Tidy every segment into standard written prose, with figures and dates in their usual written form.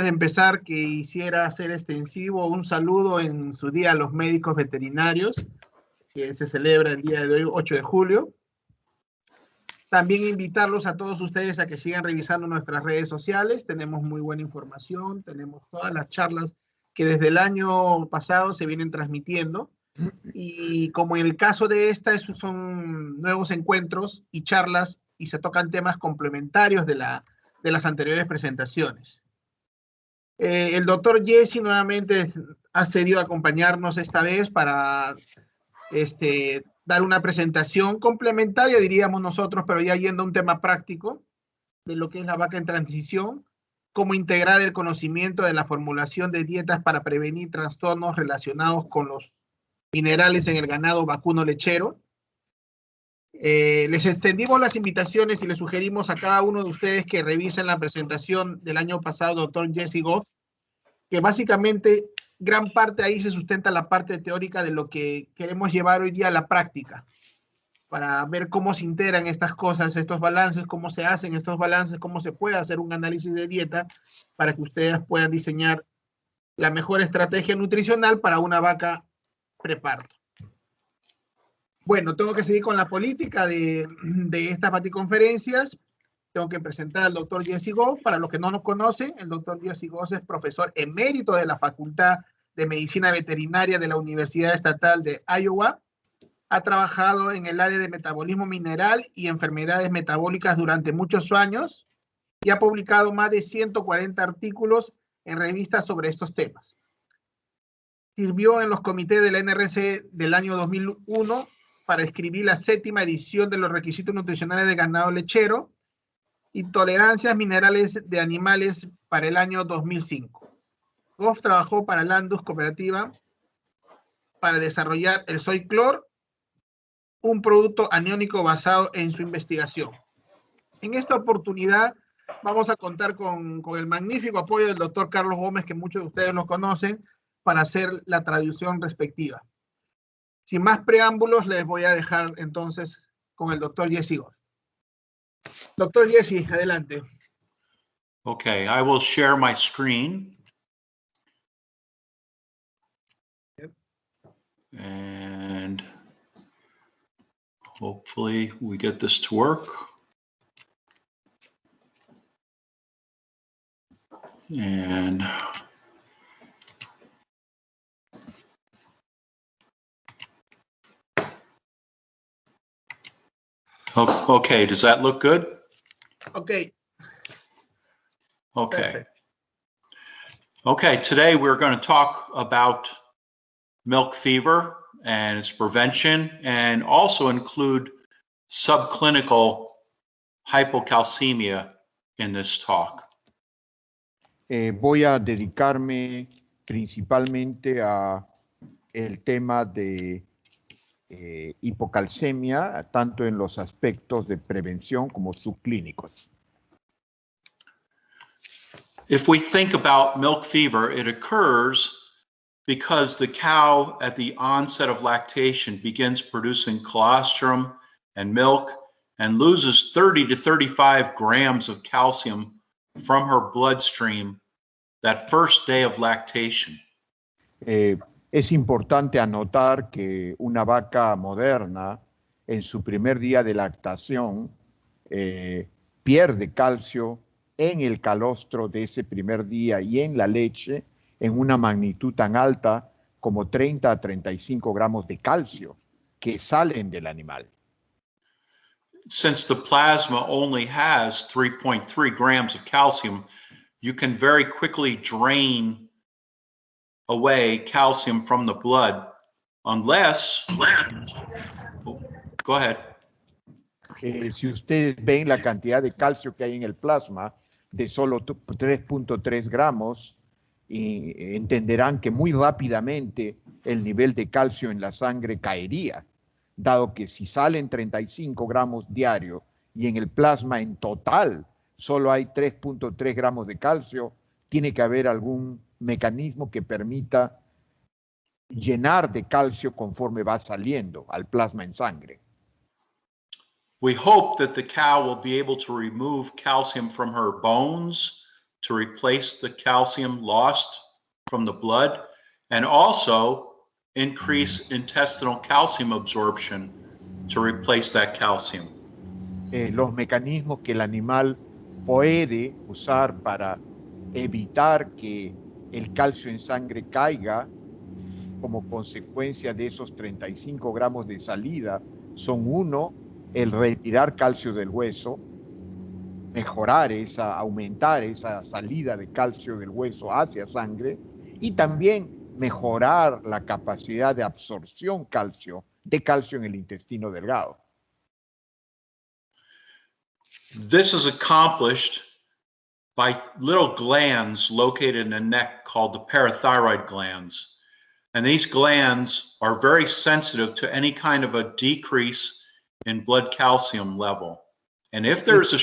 de empezar, quisiera hacer extensivo un saludo en su día a los médicos veterinarios, que se celebra el día de hoy, 8 de julio. También invitarlos a todos ustedes a que sigan revisando nuestras redes sociales. Tenemos muy buena información, tenemos todas las charlas que desde el año pasado se vienen transmitiendo. Y como en el caso de esta, son nuevos encuentros y charlas y se tocan temas complementarios de las anteriores presentaciones. El doctor Jesse nuevamente ha cedido a acompañarnos esta vez para dar una presentación complementaria, diríamos nosotros, pero ya yendo a un tema práctico de lo que es la vaca en transición, cómo integrar el conocimiento de la formulación de dietas para prevenir trastornos relacionados con los minerales en el ganado vacuno lechero. Les extendimos las invitaciones y les sugerimos a cada uno de ustedes que revisen la presentación del año pasado, doctor Jesse Goff, que básicamente gran parte ahí se sustenta la parte teórica de lo que queremos llevar hoy día a la práctica, para ver cómo se integran estas cosas, estos balances, cómo se hacen estos balances, cómo se puede hacer un análisis de dieta para que ustedes puedan diseñar la mejor estrategia nutricional para una vaca preparto. Bueno, tengo que seguir con la política de estas Batticonferencias. Tengo que presentar al doctor Jesse Goff. Para los que no nos conocen, el doctor Jesse Goff es profesor emérito de la Facultad de Medicina Veterinaria de la Universidad Estatal de Iowa. Ha trabajado en el área de metabolismo mineral y enfermedades metabólicas durante muchos años y ha publicado más de 140 artículos en revistas sobre estos temas. Sirvió en los comités de la NRC del año 2001 para escribir la 7ª edición de los requisitos nutricionales de ganado lechero y tolerancias minerales de animales para el año 2005. Goff trabajó para Landus Cooperativa para desarrollar el soy clor, un producto aniónico basado en su investigación. En esta oportunidad vamos a contar con el magnífico apoyo del doctor Carlos Gómez, que muchos de ustedes lo conocen, para hacer la traducción respectiva. Sin más preámbulos, les voy a dejar entonces con el doctor Jesse Goff. Doctor Jesse, adelante. Okay, I will share my screen. And hopefully we get this to work. And okay, does that look good? Okay. Okay. Perfect. Okay, today we're going to talk about milk fever and its prevention, and also include subclinical hypocalcemia in this talk. Voy a dedicarme principalmente a el tema de hipocalcemia, tanto en los aspectos de prevención como subclínicos. If we think about milk fever, it occurs because the cow at the onset of lactation begins producing colostrum and milk and loses 30 to 35 grams of calcium from her bloodstream that first day of lactation. Es importante anotar que una vaca moderna en su primer día de lactación pierde calcio en el calostro de ese primer día y en la leche en una magnitud tan alta como 30 a 35 gramos de calcio que salen del animal. Since the plasma only has 3.3 grams of calcium, you can very quickly drain away calcium from the blood unless... Go ahead. Si ustedes ven la cantidad de calcio que hay en el plasma, de solo 3.3 gramos, y entenderán que muy rápidamente el nivel de calcio en la sangre caería, dado que si salen 35 gramos diarios y en el plasma en total solo hay 3.3 gramos de calcio, tiene que haber algún mecanismo que permita llenar de calcio conforme va saliendo al plasma en sangre. We hope that the cow will be able to remove calcium from her bones to replace the calcium lost from the blood, and also increase intestinal calcium absorption to replace that calcium. Los mecanismos que el animal puede usar para evitar que el calcio en sangre caiga como consecuencia de esos 35 gramos de salida son: uno, el retirar calcio del hueso, aumentar esa salida de calcio del hueso hacia sangre, y también mejorar la capacidad de absorción de calcio en el intestino delgado. This is accomplished by little glands located in the neck called the parathyroid glands. And these glands are very sensitive to any kind of a decrease in blood calcium level. And if there's a...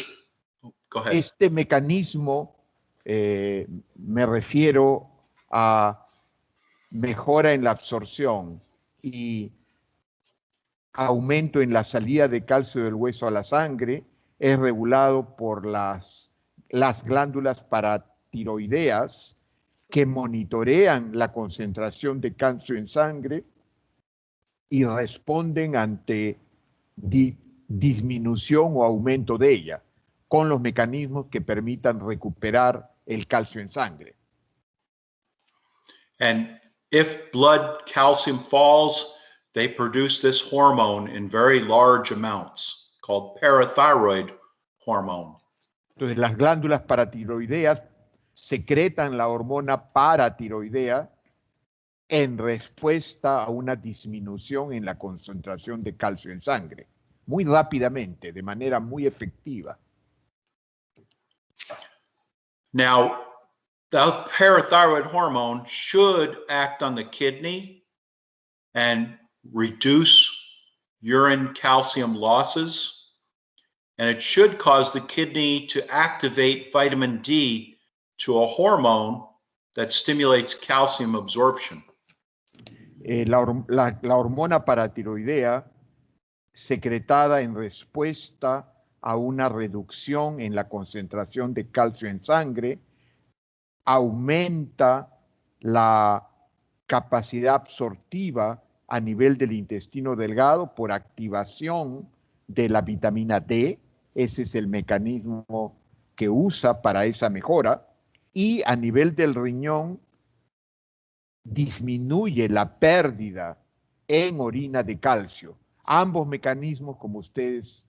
Go ahead. Este mecanismo, me refiero a mejora en la absorción y aumento en la salida de calcio del hueso a la sangre, es regulado por las glándulas paratiroideas que monitorean la concentración de calcio en sangre y responden ante disminución o aumento de ella, con los mecanismos que permitan recuperar el calcio en sangre. And if blood calcium falls, they produce this hormone in very large amounts called parathyroid hormone. Entonces, las glándulas paratiroideas secretan la hormona paratiroidea en respuesta a una disminución en la concentración de calcio en sangre, muy rápidamente, de manera muy efectiva. Now, the parathyroid hormone should act on the kidney and reduce urine calcium losses. And it should cause the kidney to activate vitamin D to a hormone that stimulates calcium absorption. La hormona paratiroidea, secretada en respuesta a una reducción en la concentración de calcio en sangre, aumenta la capacidad absortiva a nivel del intestino delgado por activación de la vitamina D. Ese es el mecanismo que usa para esa mejora. Y a nivel del riñón disminuye la pérdida en orina de calcio. Ambos mecanismos, como ustedes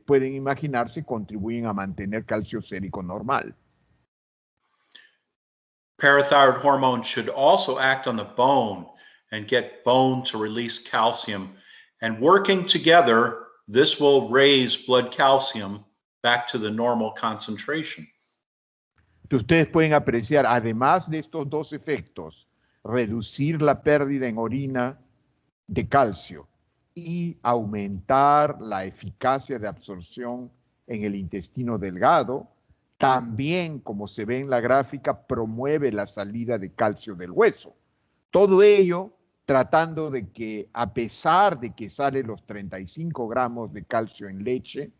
pueden imaginarse, contribuyen a mantener calcio sérico normal. Parathyroid hormone should also act on the bone and get bone to release calcium. And working together, this will raise blood calcium back to the normal concentration. Ustedes pueden apreciar, además de estos dos efectos, reducir la pérdida en orina de calcio y aumentar la eficacia de absorción en el intestino delgado, también, como se ve en la gráfica, promueve la salida de calcio del hueso. Todo ello tratando de que, a pesar de que salen los 35 gramos de calcio en leche,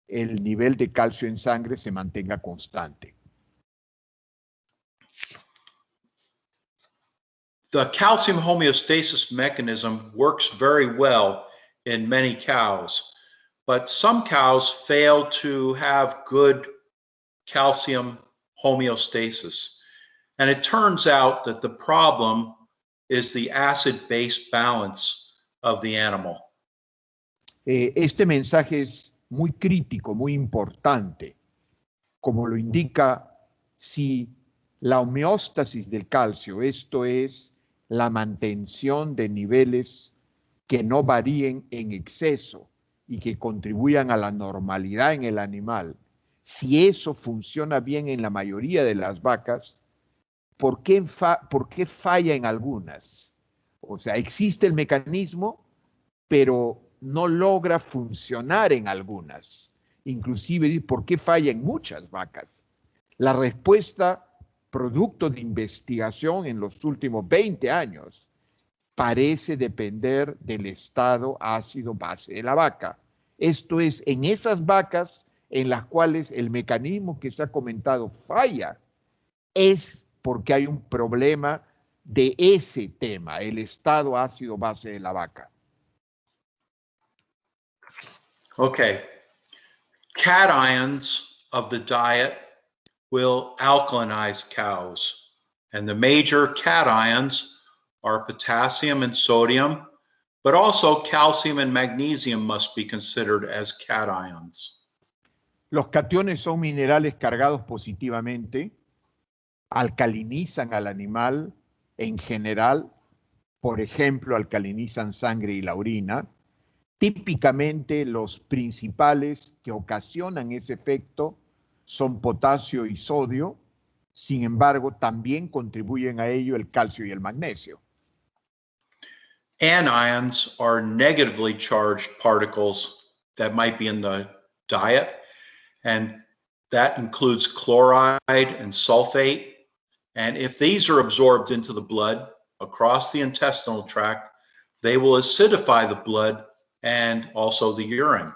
el nivel de calcio en sangre se mantenga constante. The calcium homeostasis mechanism works very well in many cows, but some cows fail to have good calcium homeostasis. And it turns out that the problem is the acid-base balance of the animal. Este mensaje es muy crítico, muy importante. Como lo indica, si la homeostasis del calcio, esto es la mantención de niveles que no varíen en exceso y que contribuyan a la normalidad en el animal, si eso funciona bien en la mayoría de las vacas, ¿por qué falla en algunas? O sea, existe el mecanismo, pero no logra funcionar en algunas. Inclusive, ¿por qué falla en muchas vacas? La respuesta, producto de investigación en los últimos 20 años, parece depender del estado ácido base de la vaca. Esto es, en esas vacas en las cuales el mecanismo que se ha comentado falla, es porque hay un problema de ese tema, el estado ácido base de la vaca. Okay. Cations of the diet will alkalinize cows. And the major cations are potassium and sodium, but also calcium and magnesium must be considered as cations. Los cationes son minerales cargados positivamente, alcalinizan al animal en general, por ejemplo, alcalinizan sangre y la orina. Típicamente los principales que ocasionan ese efecto son potasio y sodio, sin embargo, también contribuyen a ello el calcio y el magnesio. Anions are negatively charged particles that might be in the diet, and that includes chloride and sulfate. And if these are absorbed into the blood across the intestinal tract, they will acidify the blood and also the urine.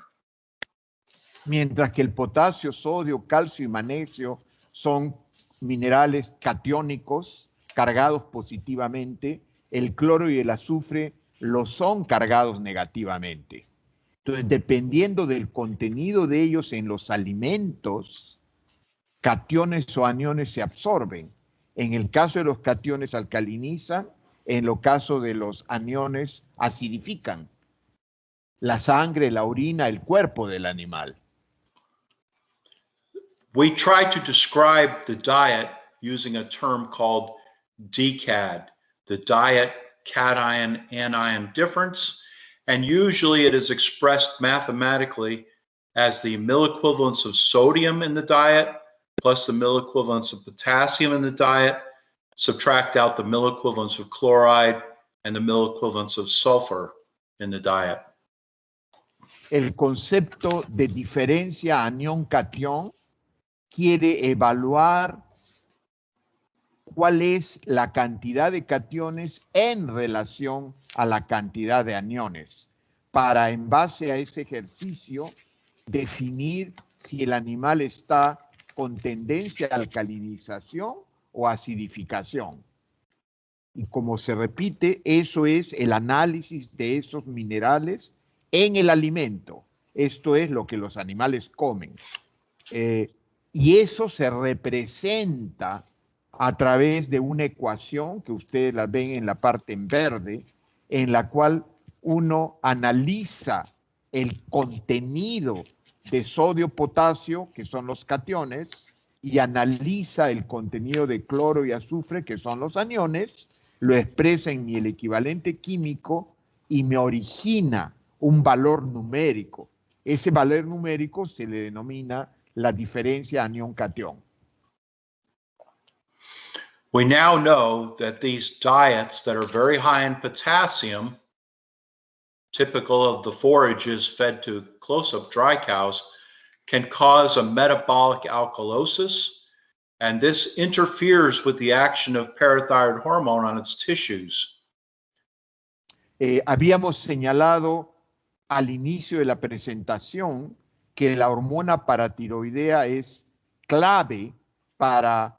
Mientras que el potasio, sodio, calcio y magnesio son minerales catiónicos cargados positivamente, el cloro y el azufre lo son cargados negativamente. Entonces, dependiendo del contenido de ellos en los alimentos, cationes o aniones se absorben. En el caso de los cationes alcalinizan, en el caso de los aniones acidifican la sangre, la orina, el cuerpo del animal. We try to describe the diet using a term called DCAD, the diet cation anion difference, and usually it is expressed mathematically as the milliequivalents of sodium in the diet plus the milliequivalents of potassium in the diet, subtract out the milliequivalents of chloride and the milliequivalents of sulfur in the diet. El concepto de diferencia anión-catión quiere evaluar cuál es la cantidad de cationes en relación a la cantidad de aniones, para en base a ese ejercicio definir si el animal está con tendencia a alcalinización o acidificación. Y como se repite, eso es el análisis de esos minerales en el alimento. Esto es lo que los animales comen. Y eso se representa a través de una ecuación que ustedes la ven en la parte en verde, en la cual uno analiza el contenido de sodio-potasio, que son los cationes, y analiza el contenido de cloro y azufre, que son los aniones, lo expresa en el equivalente químico y me origina un valor numérico. Ese valor numérico se le denomina la diferencia anión-catión. We now know that these diets that are very high in potassium, typical of the forages fed to close-up dry cows, can cause a metabolic alkalosis, and this interferes with the action of parathyroid hormone on its tissues. Habíamos señalado al inicio de la presentación que la hormona paratiroidea es clave para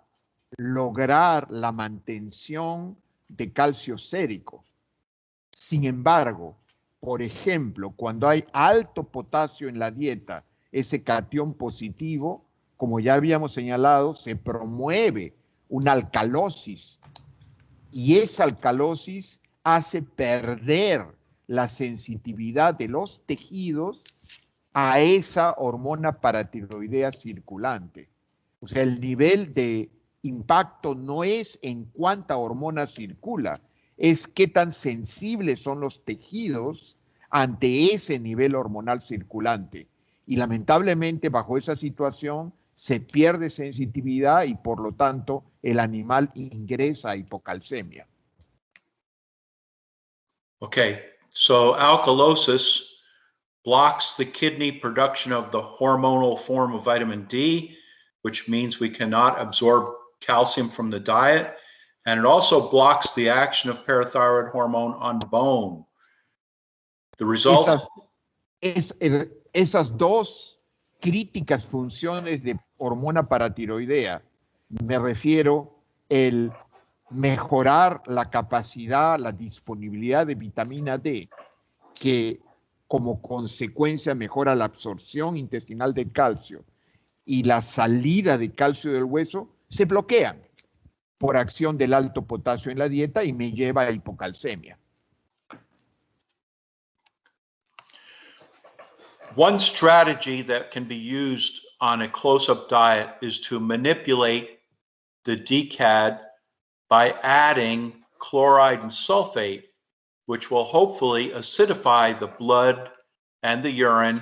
lograr la mantención de calcio sérico. Sin embargo, por ejemplo, cuando hay alto potasio en la dieta, ese catión positivo, como ya habíamos señalado, se promueve una alcalosis y esa alcalosis hace perder la sensitividad de los tejidos a esa hormona paratiroidea circulante. O sea, el nivel de impacto no es en cuánta hormona circula, es qué tan sensibles son los tejidos ante ese nivel hormonal circulante. Y lamentablemente bajo esa situación se pierde sensitividad y por lo tanto el animal ingresa a hipocalcemia. Okay, so alkalosis blocks the kidney production of the hormonal form of vitamin D, which means we cannot absorb calcium from the diet, and it also blocks the action of parathyroid hormone on bone. The result... Esas dos críticas funciones de hormona paratiroidea, me refiero el mejorar la capacidad, la disponibilidad de vitamina D, que como consecuencia mejora la absorción intestinal del calcio y la salida de calcio del hueso, se bloquean por acción del alto potasio en la dieta y me lleva a hipocalcemia. One strategy that can be used on a close-up diet is to manipulate the DCAD by adding chloride and sulfate, which will hopefully acidify the blood and the urine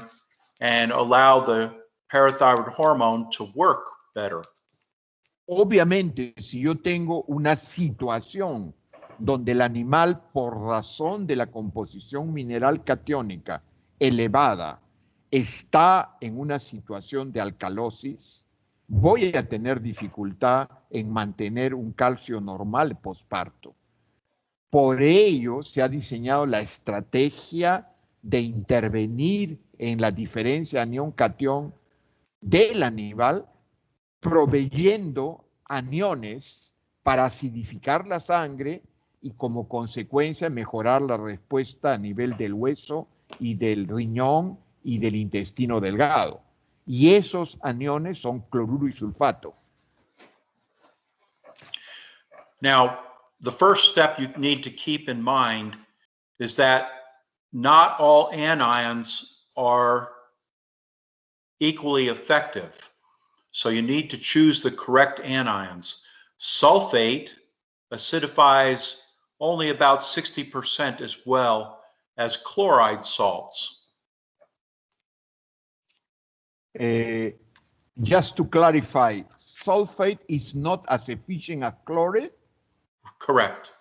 and allow the parathyroid hormone to work better. Obviamente, si yo tengo una situación donde el animal, por razón de la composición mineral catiónica elevada, está en una situación de alcalosis, voy a tener dificultad en mantener un calcio normal posparto. Por ello se ha diseñado la estrategia de intervenir en la diferencia anión-catión del animal, proveyendo aniones para acidificar la sangre y como consecuencia mejorar la respuesta a nivel del hueso y del riñón y del intestino delgado. Y esos aniones son cloruro y sulfato. Now, the first step you need to keep in mind is that not all anions are equally effective. So you need to choose the correct anions. Sulfate acidifies only about 60% as well as chloride salts. Just to clarify, sulfate is not as efficient as chloride? Correct.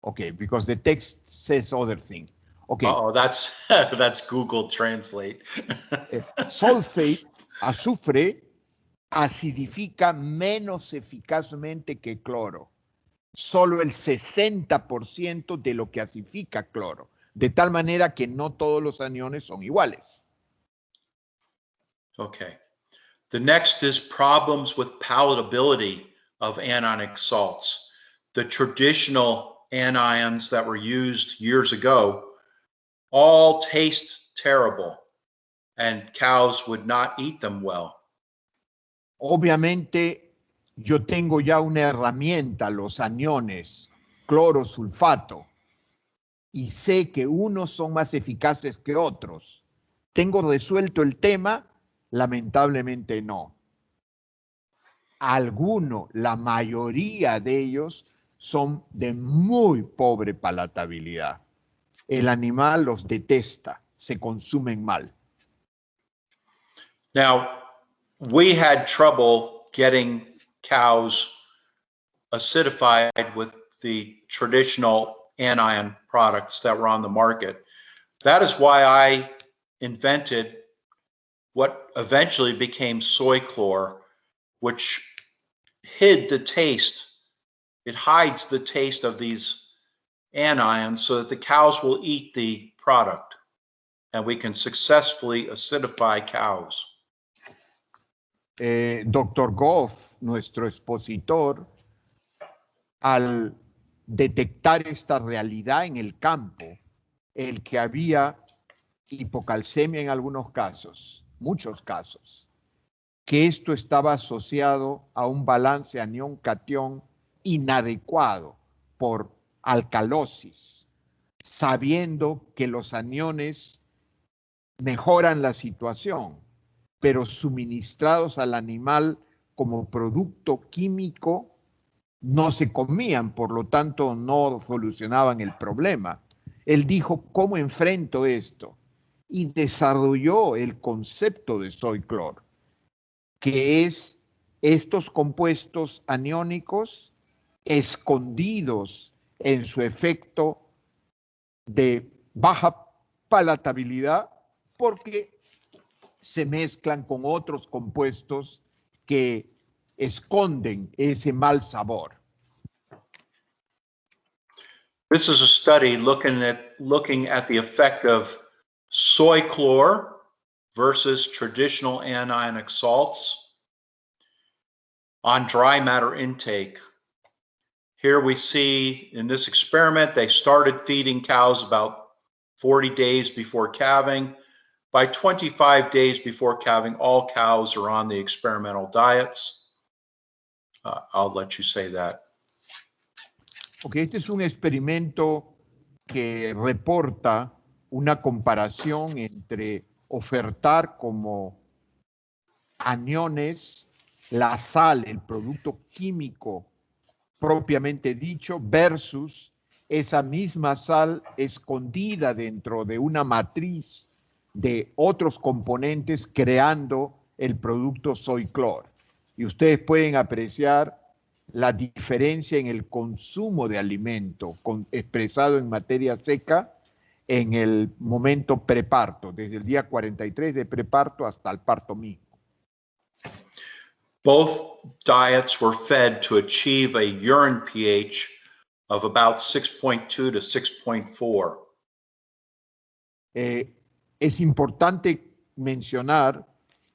Okay, because the text says other thing. Okay. Oh, that's Google Translate. Sulfate, azufre, acidifica menos eficazmente que cloro. Solo el 60% de lo que acidifica cloro. De tal manera que no todos los aniones son iguales. Okay. The next is problems with palatability of anionic salts. The traditional anions that were used years ago all taste terrible, and cows would not eat them well. Obviamente, yo tengo ya una herramienta, los aniones, cloro, sulfato, y sé que unos son más eficaces que otros. ¿Tengo resuelto el tema? Lamentablemente no. Algunos, la mayoría de ellos, son de muy pobre palatabilidad. El animal los detesta, se consumen mal. Now, we had trouble getting cows acidified with the traditional anion products that were on the market. That is why I invented what eventually became soy chlor, which hid the taste. It hides the taste of these anions so that the cows will eat the product and we can successfully acidify cows. Dr. Goff, nuestro expositor, al detectar esta realidad en el campo, el que había hipocalcemia en algunos casos, muchos casos, que esto estaba asociado a un balance anión-catión inadecuado por alcalosis, sabiendo que los aniones mejoran la situación, pero suministrados al animal como producto químico no se comían, por lo tanto no solucionaban el problema. Él dijo, ¿cómo enfrento esto? Y desarrolló el concepto de soy clor, que es estos compuestos aniónicos escondidos en su efecto de baja palatabilidad porque se mezclan con otros compuestos que esconden ese mal sabor. This is a study looking at the effect of soy chlor versus traditional anionic salts. On dry matter intake, here we see in this experiment, they started feeding cows about 40 days before calving. By 25 days before calving, all cows are on the experimental diets. I'll let you say that. Ok, este es un experimento que reporta una comparación entre ofertar como aniones la sal, el producto químico propiamente dicho, versus esa misma sal escondida dentro de una matriz de otros componentes creando el producto soy clor. Y ustedes pueden apreciar la diferencia en el consumo de alimento expresado en materia seca en el momento preparto, desde el día 43 de preparto hasta el parto mismo. Both diets were fed to achieve a urine pH of about 6.2 to 6.4. Es importante mencionar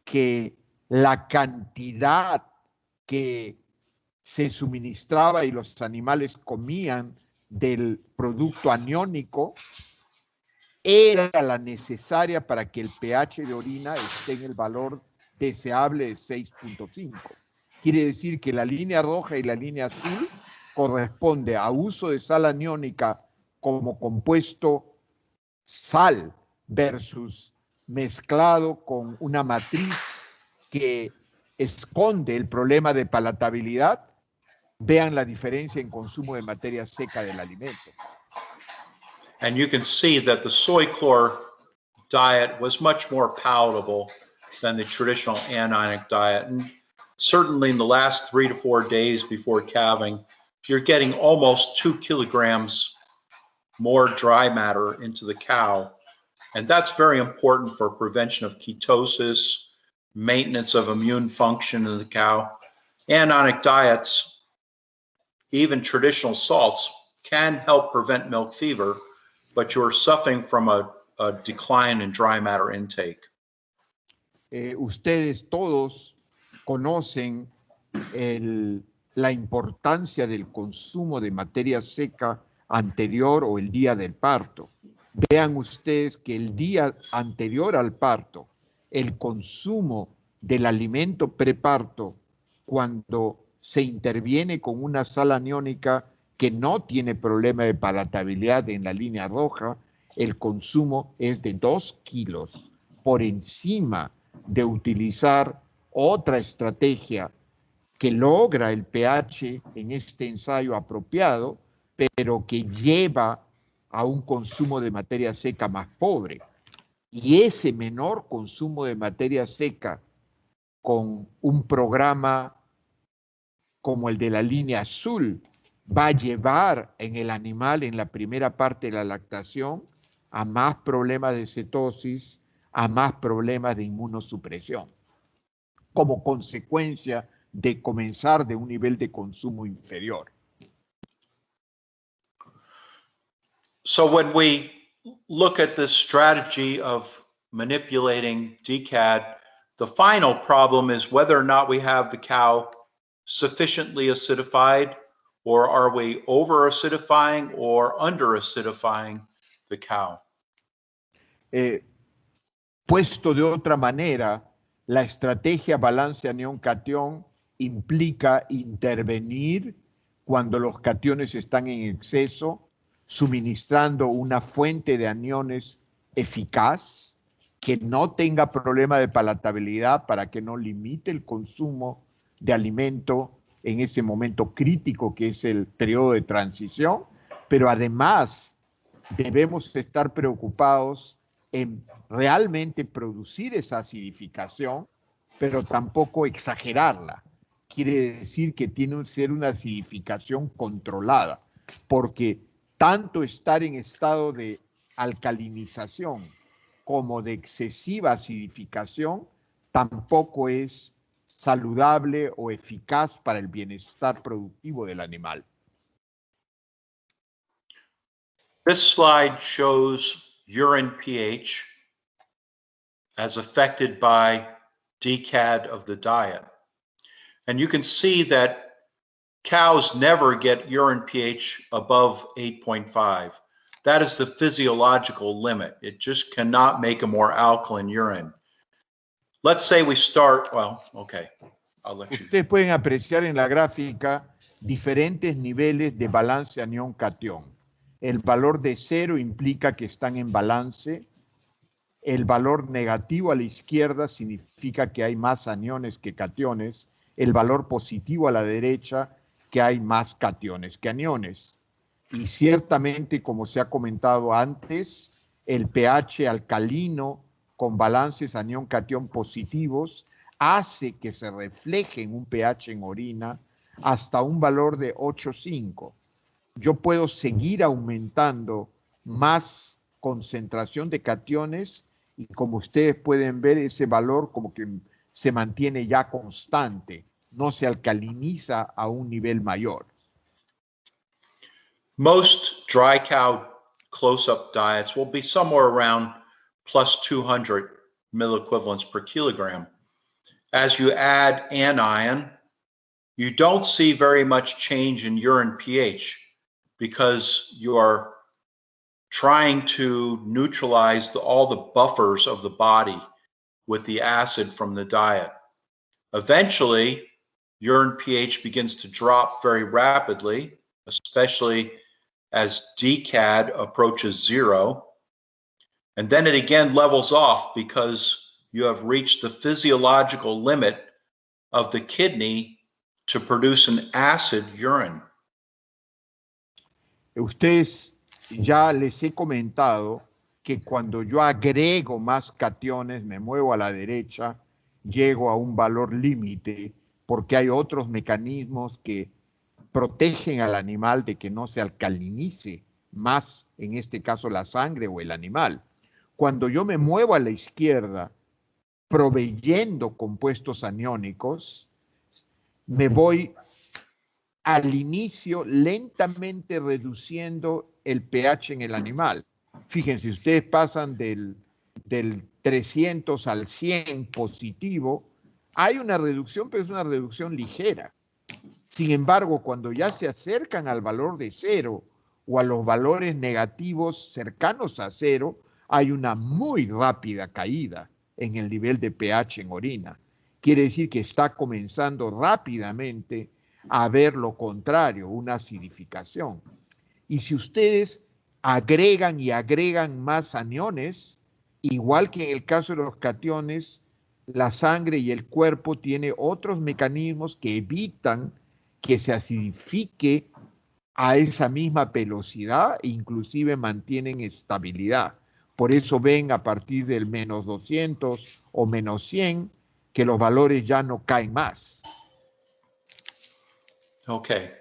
que la cantidad que se suministraba y los animales comían del producto aniónico era la necesaria para que el pH de orina esté en el valor deseable de 6.5. Quiere decir que la línea roja y la línea azul corresponde a uso de sal aniónica como compuesto sal versus mezclado con una matriz que esconde el problema de palatabilidad. Vean la diferencia en consumo de materia seca del alimento. And you can see that the soy chlor diet was much more palatable than the traditional anionic diet. And certainly in the last 3 to 4 days before calving, you're getting almost 2 kilograms more dry matter into the cow. And that's very important for prevention of ketosis, maintenance of immune function in the cow. Anionic diets, even traditional salts, can help prevent milk fever, but you're suffering from a decline in dry matter intake. Ustedes todos conocen la importancia del consumo de materia seca anterior o el día del parto. Vean ustedes que el día anterior al parto, el consumo del alimento preparto, cuando se interviene con una sal aniónica que no tiene problema de palatabilidad en la línea roja, el consumo es de 2 kilos por encima de utilizar otra estrategia que logra el pH en este ensayo apropiado, pero que lleva a un consumo de materia seca más pobre. Y ese menor consumo de materia seca con un programa como el de la línea azul va a llevar en el animal en la primera parte de la lactación a más problemas de cetosis, a más problemas de inmunosupresión, como consecuencia de comenzar de un nivel de consumo inferior. So when we look at this strategy of manipulating DCAD, the final problem is whether or not we have the cow sufficiently acidified, or are we over-acidifying or under-acidifying the cow? Puesto de otra manera, la estrategia balance anión-catión implica intervenir cuando los cationes están en exceso, suministrando una fuente de aniones eficaz que no tenga problema de palatabilidad para que no limite el consumo de alimento en ese momento crítico que es el periodo de transición, pero además debemos estar preocupados en realmente producir esa acidificación, pero tampoco exagerarla. Quiere decir que tiene que ser una acidificación controlada, porque tanto estar en estado de alcalinización como de excesiva acidificación tampoco es saludable o eficaz para el bienestar productivo del animal. This slide shows urine pH. as affected by DCAD of the diet. And you can see that cows never get urine pH above 8.5. That is the physiological limit. It just cannot make a more alkaline urine. Let's say we start, well, okay, I'll let you. Ustedes pueden apreciar en la gráfica diferentes niveles de balance anión-catión. El valor de 0 implica que están en balance. El valor negativo a la izquierda significa que hay más aniones que cationes. El valor positivo a la derecha, que hay más cationes que aniones. Y ciertamente, como se ha comentado antes, el pH alcalino con balances anión-catión positivos hace que se refleje en un pH en orina hasta un valor de 8,5. Yo puedo seguir aumentando más concentración de cationes y como ustedes pueden ver, ese valor como que se mantiene ya constante, no se alcaliniza a un nivel mayor. Most dry cow close-up diets will be somewhere around plus 200 milliequivalents per kilogram. As you add anion, you don't see very much change in urine pH because you are trying to neutralize all the buffers of the body with the acid from the diet. Eventually, urine pH begins to drop very rapidly, especially as DCAD approaches 0. And then it again levels off because you have reached the physiological limit of the kidney to produce an acid urine. Ustedes ya les he comentado que cuando yo agrego más cationes, me muevo a la derecha, llego a un valor límite porque hay otros mecanismos que protegen al animal de que no se alcalinice más, en este caso la sangre o el animal. Cuando yo me muevo a la izquierda, proveyendo compuestos aniónicos, me voy al inicio lentamente reduciendo el pH en el animal. Fíjense, ustedes pasan del 300 al 100 positivo, hay una reducción, pero es una reducción ligera. Sin embargo, cuando ya se acercan al valor de 0 o a los valores negativos cercanos a 0, hay una muy rápida caída en el nivel de pH en orina. Quiere decir que está comenzando rápidamente a ver lo contrario, una acidificación. Y si ustedes agregan y agregan más aniones, igual que en el caso de los cationes, la sangre y el cuerpo tiene otros mecanismos que evitan que se acidifique a esa misma velocidad e inclusive mantienen estabilidad. Por eso ven a partir del menos 200 o menos 100 que los valores ya no caen más. Okay.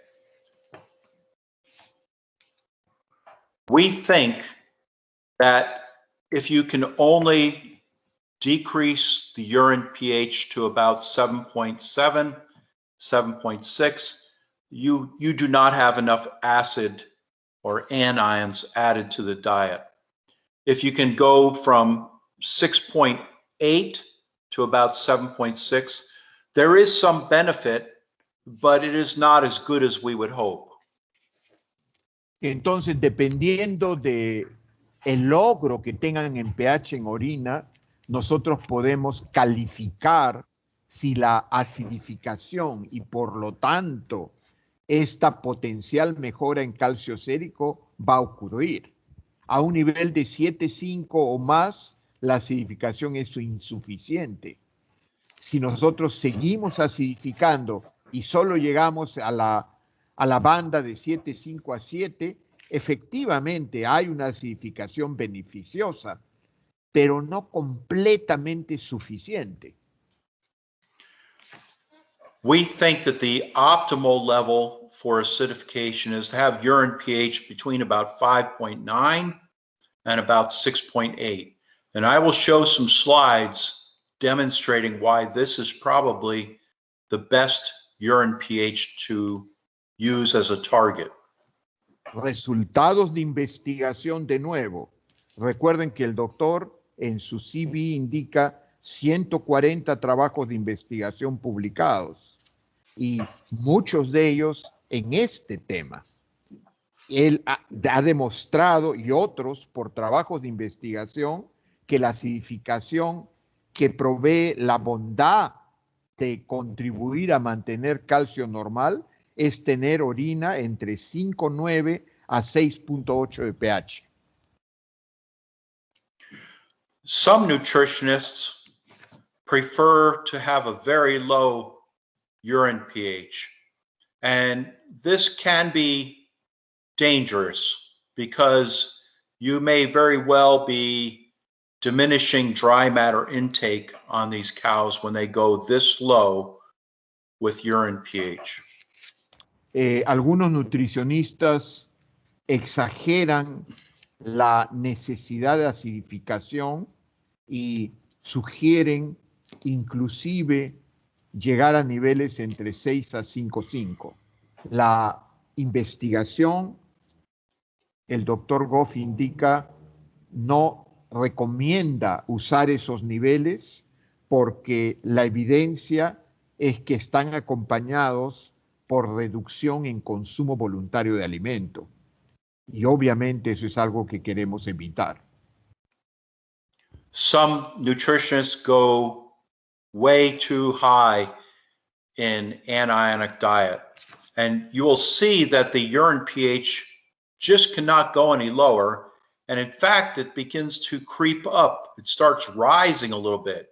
We think that if you can only decrease the urine pH to about 7.7, 7.6, you do not have enough acid or anions added to the diet. If you can go from 6.8 to about 7.6, there is some benefit, but it is not as good as we would hope. Entonces, dependiendo de el logro que tengan en pH en orina, nosotros podemos calificar si la acidificación y por lo tanto esta potencial mejora en calcio sérico va a ocurrir. A un nivel de 7,5 o más, la acidificación es insuficiente. Si nosotros seguimos acidificando y solo llegamos a la banda de 7,5 a 7, efectivamente hay una acidificación beneficiosa, pero no completamente suficiente. We think that the optimal level for acidification is to have urine pH between about 5.9 and about 6.8. And I will show some slides demonstrating why this is probably the best urine pH to use as a target. Resultados de investigación de nuevo. Recuerden que el doctor en su CV indica 140 trabajos de investigación publicados y muchos de ellos en este tema. Él ha demostrado, y otros por trabajos de investigación, que la acidificación que provee la bondad de contribuir a mantener calcio normal es tener orina entre 5,9 a 6,8 de pH. Some nutritionists prefer to have a very low urine pH, and this can be dangerous because you may very well be diminishing dry matter intake on these cows when they go this low with urine pH. Algunos nutricionistas exageran la necesidad de acidificación y sugieren inclusive llegar a niveles entre 6 a 5,5. La investigación, el doctor Goff indica, no recomienda usar esos niveles porque la evidencia es que están acompañados por reducción en consumo voluntario de alimento. Y obviamente eso es algo que queremos evitar. Some nutritionists go way too high in anionic diet, and you will see that the urine pH just cannot go any lower, and in fact it begins to creep up. It starts rising a little bit,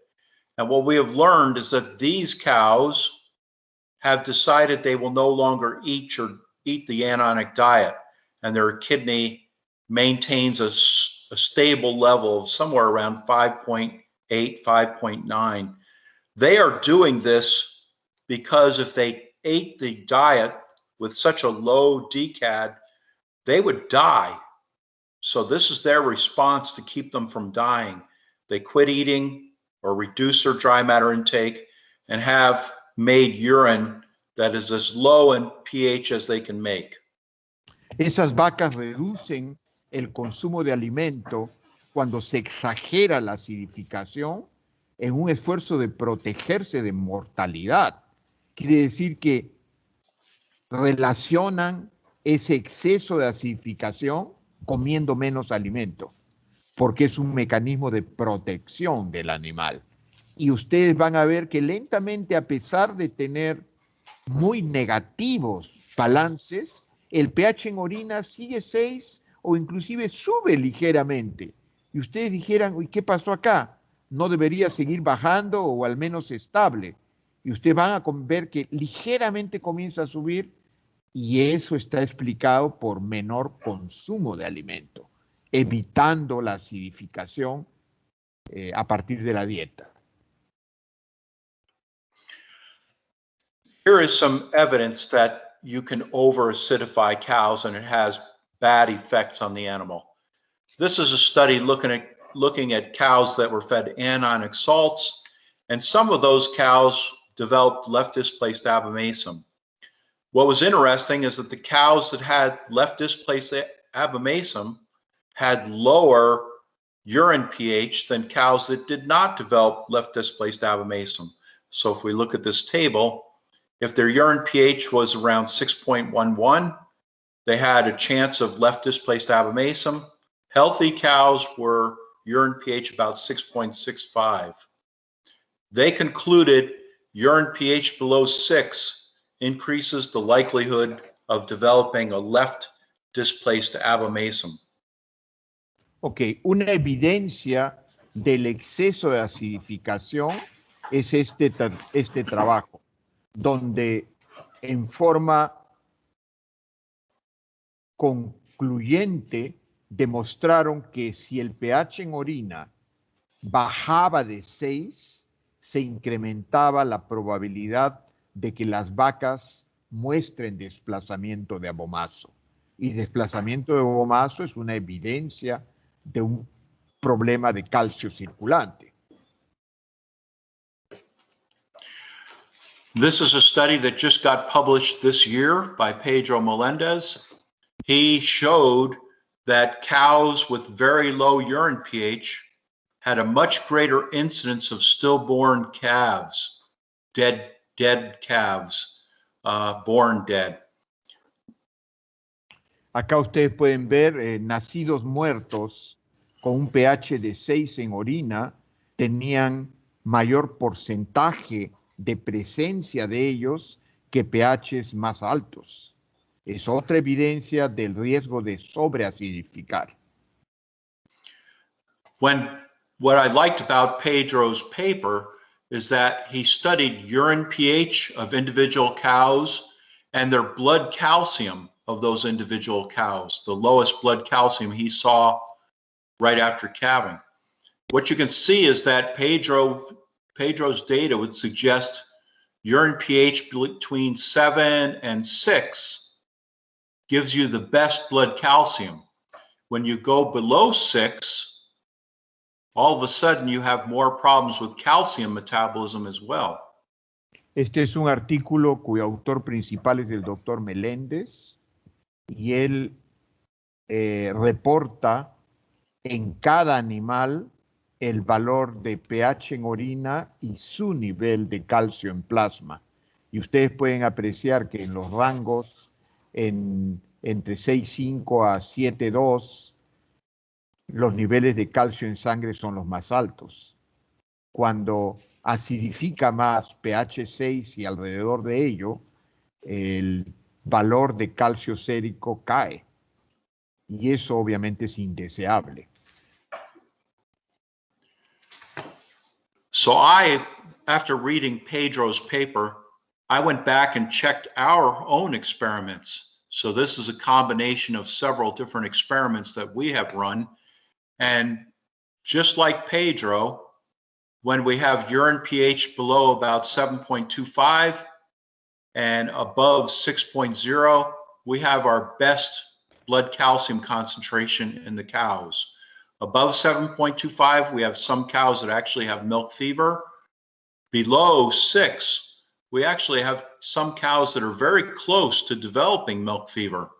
and what we have learned is that these cows have decided they will no longer eat the anionic diet, and their kidney maintains a stable level of somewhere around 5.8, 5.9. They are doing this because if they ate the diet with such a low DCAD, they would die. So this is their response to keep them from dying. They quit eating or reduce their dry matter intake and have made urine that is as low in pH as they can make. Esas vacas reducen el consumo de alimento cuando se exagera la acidificación en un esfuerzo de protegerse de mortalidad. Quiere decir que relacionan ese exceso de acidificación comiendo menos alimento, porque es un mecanismo de protección del animal. Y ustedes van a ver que lentamente, a pesar de tener muy negativos balances, el pH en orina sigue 6 o inclusive sube ligeramente. Y ustedes dijeran, uy, ¿qué pasó acá? ¿No debería seguir bajando o al menos estable? Y ustedes van a ver que ligeramente comienza a subir y eso está explicado por menor consumo de alimento, evitando la acidificación a partir de la dieta. Here is some evidence that you can over-acidify cows and it has bad effects on the animal. This is a study looking at cows that were fed anionic salts, and some of those cows developed left displaced abomasum. What was interesting is that the cows that had left displaced abomasum had lower urine pH than cows that did not develop left displaced abomasum. So if we look at this table, if their urine pH was around 6.11, they had a chance of left displaced abomasum. Healthy cows were urine pH about 6.65. They concluded urine pH below 6 increases the likelihood of developing a left displaced abomasum. Ok, una evidencia del exceso de acidificación es este trabajo, donde en forma concluyente demostraron que si el pH en orina bajaba de 6, se incrementaba la probabilidad de que las vacas muestren desplazamiento de abomaso. Y desplazamiento de abomaso es una evidencia de un problema de calcio circulante. This is a study that just got published this year by Pedro Melendez. He showed that cows with very low urine pH had a much greater incidence of stillborn calves, dead calves, born dead. Acá ustedes pueden ver nacidos muertos con un pH de 6 en orina tenían mayor porcentaje de presencia de ellos que pHs más altos. Es otra evidencia del riesgo de sobreacidificar. What I liked about Pedro's paper is that he studied urine pH of individual cows and their blood calcium of those individual cows, the lowest blood calcium he saw right after calving. What you can see is that Pedro's data would suggest urine pH between 7 and 6 gives you the best blood calcium. When you go below 6, all of a sudden you have more problems with calcium metabolism as well. Este es un artículo cuyo autor principal es el doctor Meléndez y él reporta en cada animal el valor de pH en orina y su nivel de calcio en plasma. Y ustedes pueden apreciar que en los rangos entre 6,5 a 7,2 los niveles de calcio en sangre son los más altos. Cuando acidifica más pH 6 y alrededor de ello, el valor de calcio sérico cae. Y eso obviamente es indeseable. So after reading Pedro's paper, I went back and checked our own experiments. So this is a combination of several different experiments that we have run. And just like Pedro, when we have urine pH below about 7.25 and above 6.0, we have our best blood calcium concentration in the cows. Above 7.25, we have some cows that actually have milk fever. Below 6, we actually have some cows that are very close to developing milk fever.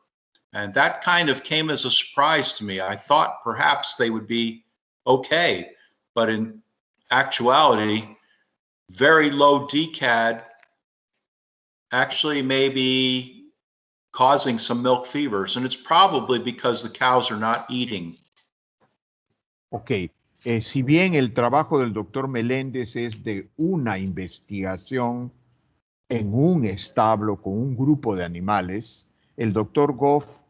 And that kind of came as a surprise to me. I thought perhaps they would be okay, but in actuality, very low DCAD actually may be causing some milk fevers, and it's probably because the cows are not eating. Ok, si bien el trabajo del doctor Meléndez es de una investigación en un establo con un grupo de animales, el doctor Goff,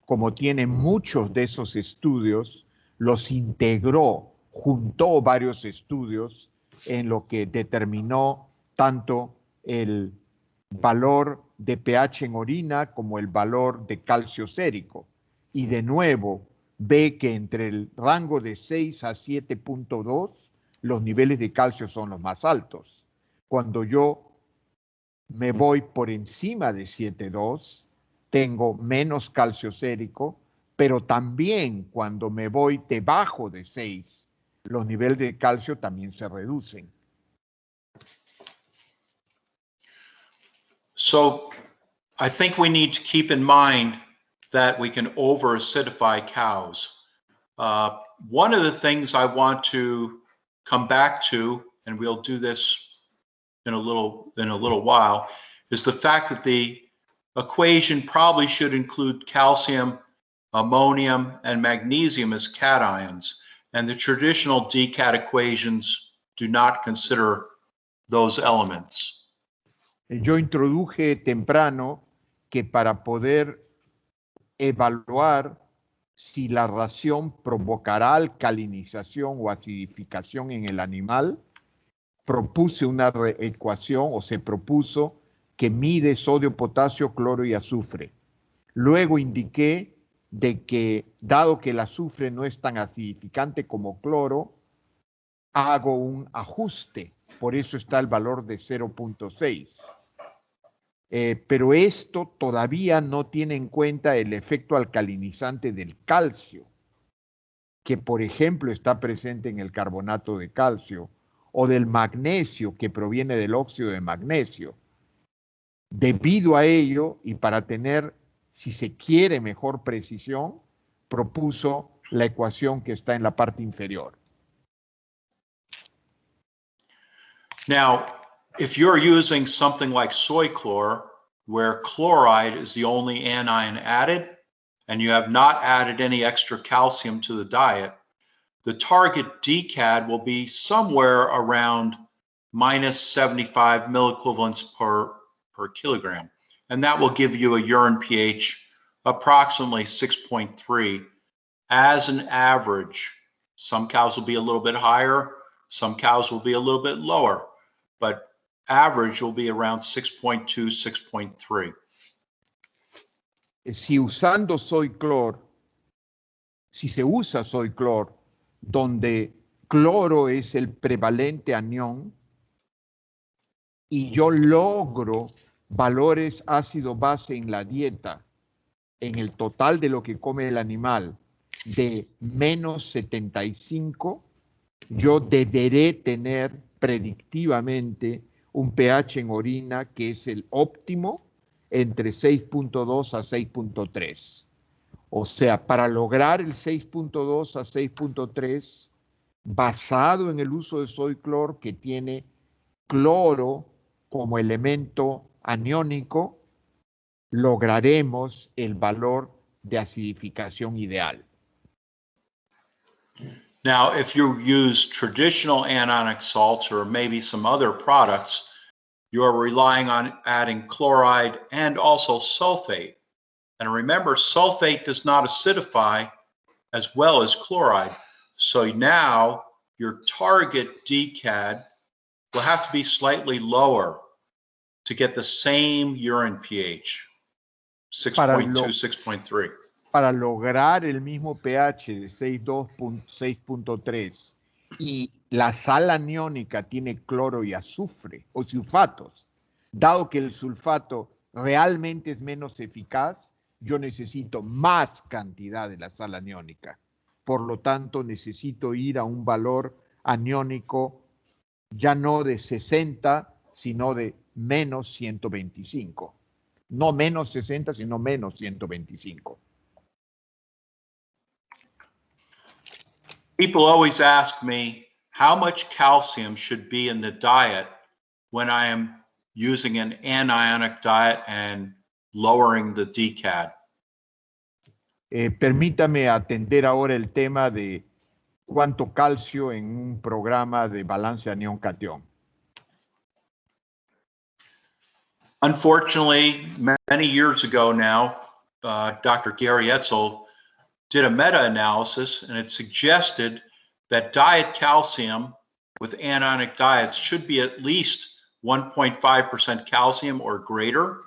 como tiene muchos de esos estudios, los integró, juntó varios estudios en lo que determinó tanto el valor de pH en orina como el valor de calcio sérico. Y de nuevo, ve que entre el rango de 6 a 7.2 los niveles de calcio son los más altos. Cuando yo me voy por encima de 7.2, tengo menos calcio sérico, pero también cuando me voy debajo de 6, los niveles de calcio también se reducen. So I think we need to keep in mind that we can over-acidify cows. One of the things I want to come back to, and we'll do this in a little while, is the fact that the equation probably should include calcium, ammonium, and magnesium as cations, and the traditional DCAT equations do not consider those elements. Yo introduje temprano que para poder evaluar si la ración provocará alcalinización o acidificación en el animal, propuse una ecuación o se propuso que mide sodio, potasio, cloro y azufre. Luego indiqué de que, dado que el azufre no es tan acidificante como cloro, hago un ajuste. Por eso está el valor de 0.6. Pero esto todavía no tiene en cuenta el efecto alcalinizante del calcio, que por ejemplo está presente en el carbonato de calcio, o del magnesio, que proviene del óxido de magnesio. Debido a ello, y para tener, si se quiere, mejor precisión, propuso la ecuación que está en la parte inferior. Now, if you're using something like soy chlor, where chloride is the only anion added, and you have not added any extra calcium to the diet, the target DCAD will be somewhere around minus 75 milliequivalents per kilogram. And that will give you a urine pH approximately 6.3 as an average. Some cows will be a little bit higher, some cows will be a little bit lower, but average will be around 6.2, 6.3. Si usando soy clor, si se usa soy clor, donde cloro es el prevalente anión, y yo logro valores ácido base en la dieta, en el total de lo que come el animal, de menos 75, yo deberé tener predictivamente un pH en orina que es el óptimo entre 6.2 a 6.3. O sea, para lograr el 6.2 a 6.3, basado en el uso de soy clor, que tiene cloro como elemento aniónico, lograremos el valor de acidificación ideal. Now, if you use traditional anionic salts or maybe some other products, you are relying on adding chloride and also sulfate. And remember, sulfate does not acidify as well as chloride. So now your target DCAD will have to be slightly lower to get the same urine pH, 6.2, 6.3. Para lograr el mismo pH de 6.3 y la sal aniónica tiene cloro y azufre o sulfatos, dado que el sulfato realmente es menos eficaz, yo necesito más cantidad de la sal aniónica. Por lo tanto, necesito ir a un valor aniónico ya no de 60, sino de menos 125. No menos 60, sino menos 125. People always ask me how much calcium should be in the diet when I am using an anionic diet and lowering the DCAD. Permítame atender ahora el tema de cuánto calcio en un programa de balance anión-catión. Unfortunately, many years ago now, Dr. Gary Etzel did a meta-analysis, and it suggested that diet calcium with anionic diets should be at least 1.5% calcium or greater,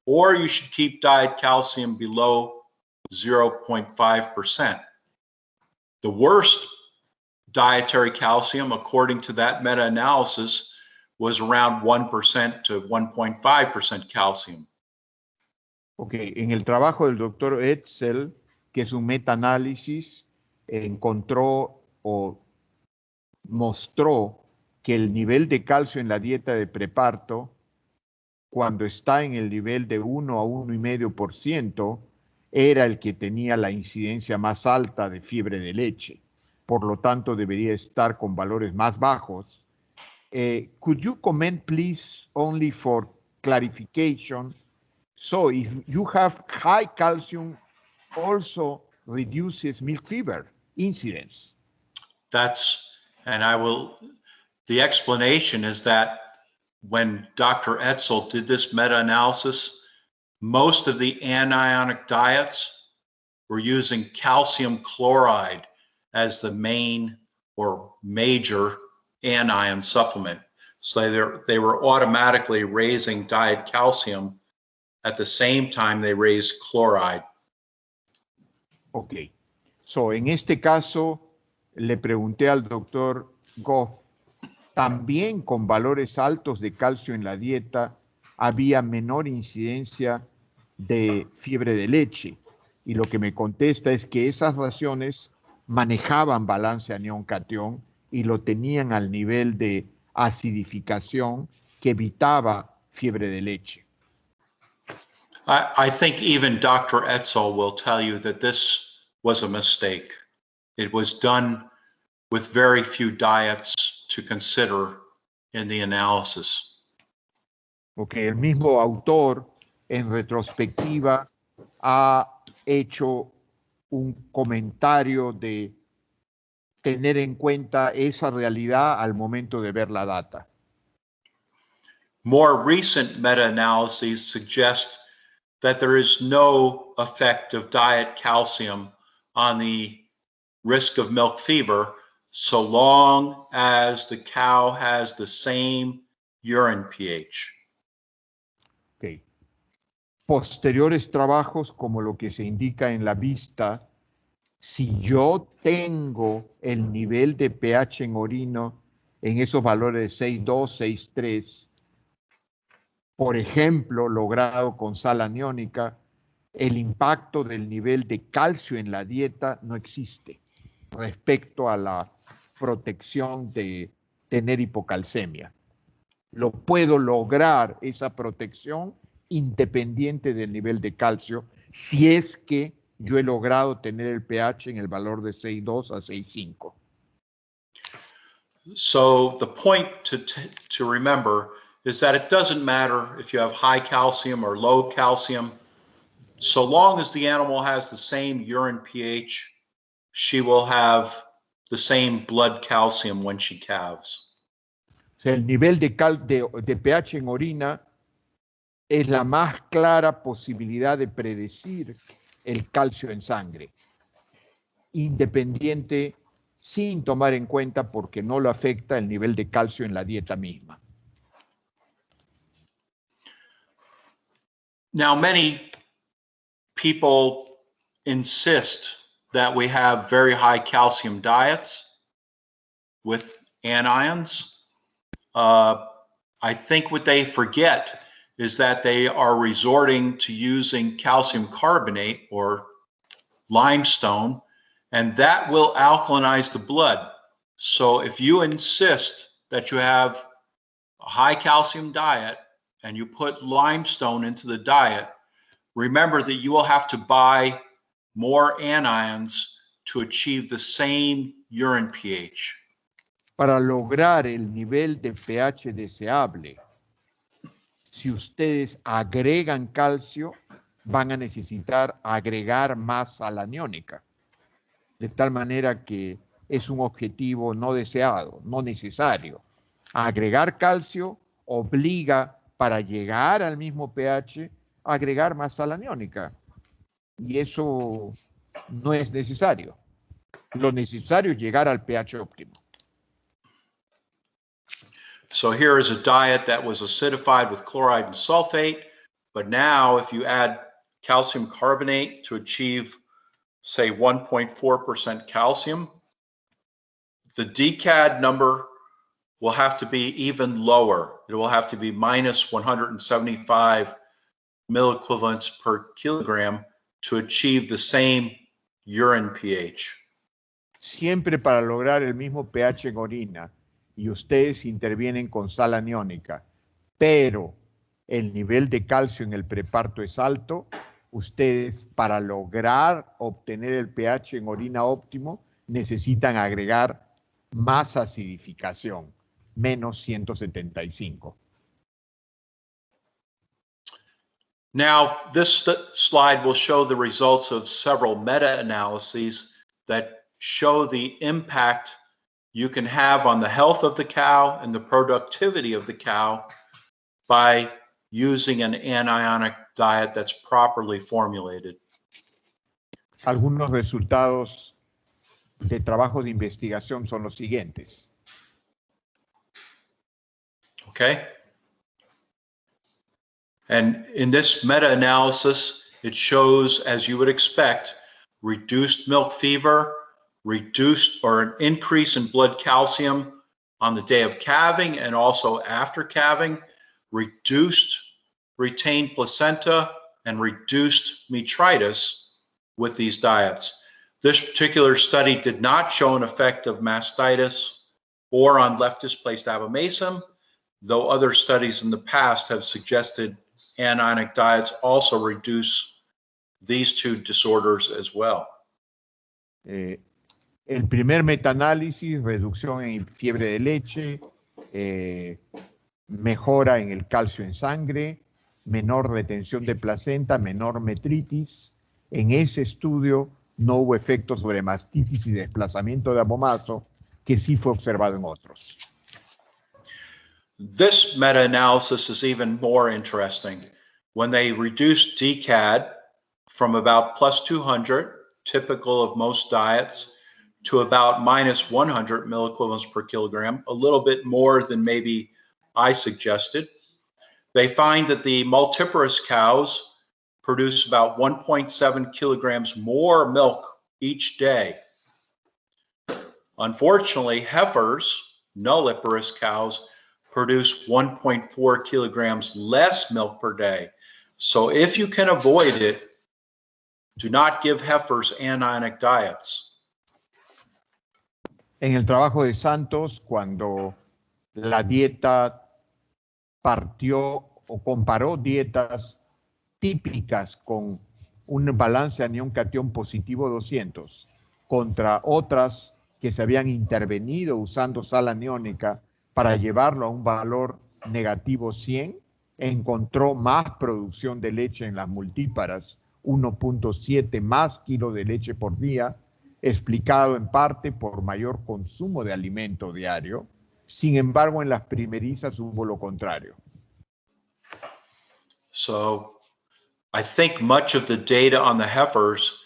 or you should keep diet calcium below 0.5%. The worst dietary calcium, according to that meta-analysis, was around 1% to 1.5% calcium. Okay, en el trabajo del doctor Etzel, que es un metaanálisis, encontró o mostró que el nivel de calcio en la dieta de preparto, cuando está en el nivel de 1 a 1,5%, era el que tenía la incidencia más alta de fiebre de leche. Por lo tanto, debería estar con valores más bajos. Could you comment, please, only for clarification? So, if you have high calcium, also reduces milk fever incidence. The explanation is that when Dr. Etzel did this meta-analysis, most of the anionic diets were using calcium chloride as the main or major anion supplement. So they were automatically raising diet calcium at the same time they raised chloride. Ok. So, en este caso, le pregunté al doctor Goff, también con valores altos de calcio en la dieta, había menor incidencia de fiebre de leche. Y lo que me contesta es que esas raciones manejaban balance anión-catión y lo tenían al nivel de acidificación que evitaba fiebre de leche. I think even Dr. Etzel will tell you that this was a mistake. It was done with very few diets to consider in the analysis. Porque el mismo autor, en retrospectiva, ha hecho un comentario de tener en cuenta esa realidad al momento de ver la data. More recent meta-analyses suggest that there is no effect of diet calcium on the risk of milk fever so long as the cow has the same urine pH. Okay. Posteriores trabajos, como lo que se indica en la vista, si yo tengo el nivel de pH en orino en esos valores de 6.2, 6.3, por ejemplo, logrado con sal aniónica, el impacto del nivel de calcio en la dieta no existe respecto a la protección de tener hipocalcemia. Lo puedo lograr esa protección independiente del nivel de calcio si es que yo he logrado tener el pH en el valor de 6.2 a 6.5. So the point to remember is that it doesn't matter if you have high calcium or low calcium. So long as the animal has the same urine pH, she will have the same blood calcium when she calves. O sea, el nivel de pH en orina es la más clara posibilidad de predecir el calcio en sangre, independiente, sin tomar en cuenta porque no lo afecta el nivel de calcio en la dieta misma. Now, many people insist that we have very high calcium diets with anions. I think what they forget is that they are resorting to using calcium carbonate or limestone, and that will alkalinize the blood. So if you insist that you have a high calcium diet and you put limestone into the diet, remember that you will have to buy more anions to achieve the same urine pH. Para lograr el nivel de pH deseable, si ustedes agregan calcio, van a necesitar agregar más sal aniónica, de tal manera que es un objetivo no deseado, no necesario. Agregar calcio obliga, para llegar al mismo pH, a agregar más sal aniónica. Y eso no es necesario. Lo necesario es llegar al pH óptimo. So here is a diet that was acidified with chloride and sulfate, but now if you add calcium carbonate to achieve, say, 1.4% calcium, the DCAD number will have to be even lower. It will have to be minus 175 milliequivalents per kilogram to achieve the same urine pH. Siempre para lograr el mismo pH en orina, y ustedes intervienen con sal aniónica, pero el nivel de calcio en el preparto es alto, ustedes para lograr obtener el pH en orina óptimo necesitan agregar más acidificación, menos 175. Now, this slide will show the results of several meta-analyses that show the impact you can have on the health of the cow and the productivity of the cow by using an anionic diet that's properly formulated. Algunos resultados de trabajo de investigación son los siguientes. Okay. And in this meta-analysis, it shows, as you would expect, reduced milk fever, reduced or an increase in blood calcium on the day of calving and also after calving, reduced retained placenta, and reduced metritis with these diets. This particular study did not show an effect of mastitis or on left displaced abomasum, though other studies in the past have suggested anionic diets also reduce these two disorders as well. El primer metaanálisis, reducción en fiebre de leche, mejora en el calcio en sangre, menor retención de placenta, menor metritis. En ese estudio no hubo efectos sobre mastitis y desplazamiento de abomazo, que sí fue observado en otros. This meta-analysis is even more interesting. When they reduced DCAD from about plus 200, typical of most diets, to about minus 100 milliequivalents per kilogram, a little bit more than maybe I suggested. They find that the multiparous cows produce about 1.7 kilograms more milk each day. Unfortunately, heifers, nulliparous cows, produce 1.4 kilograms less milk per day. So if you can avoid it, do not give heifers anionic diets. En el trabajo de Santos, cuando la dieta partió o comparó dietas típicas con un balance anión-catión positivo 200 contra otras que se habían intervenido usando sal aniónica para llevarlo a un valor negativo 100, encontró más producción de leche en las multíparas, 1.7 más kilos de leche por día, explicado en parte por mayor consumo de alimento diario. Sin embargo, en las primerizas hubo lo contrario. So I think much of the data on the heifers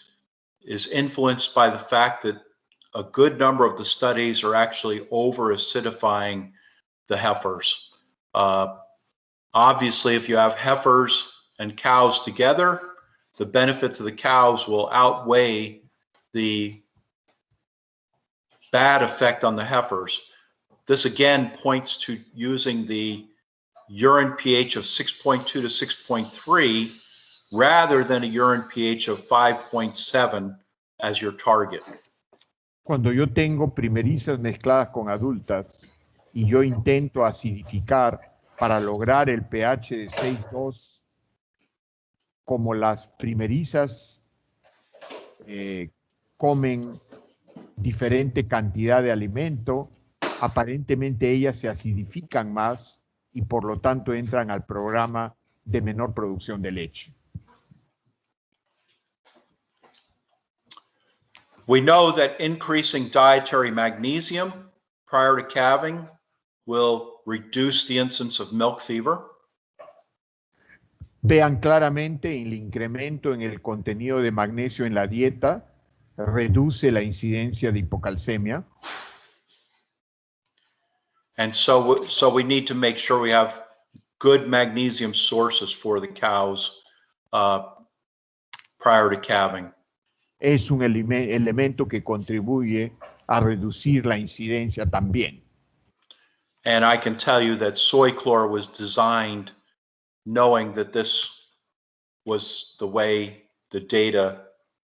is influenced by the fact that a good number of the studies are actually over-acidifying the heifers. Obviously, if you have heifers and cows together, the benefit to the cows will outweigh the bad effect on the heifers. This again points to using the urine pH of 6.2 to 6.3 rather than a urine pH of 5.7 as your target. Cuando yo tengo primerizas mezcladas con adultas y yo intento acidificar para lograr el pH de 6.2, como las primerizas comen diferente cantidad de alimento, aparentemente ellas se acidifican más y por lo tanto entran al programa de menor producción de leche. We know that increasing dietary magnesium prior to calving will reduce the incidence of milk fever. Vean claramente el incremento en el contenido de magnesio en la dieta reduce la incidencia de hipocalcemia. And so we need to make sure we have good magnesium sources for the cows prior to calving. Es un elemento que contribuye a reducir la incidencia también. And I can tell you that soy chlor was designed knowing that this was the way the data,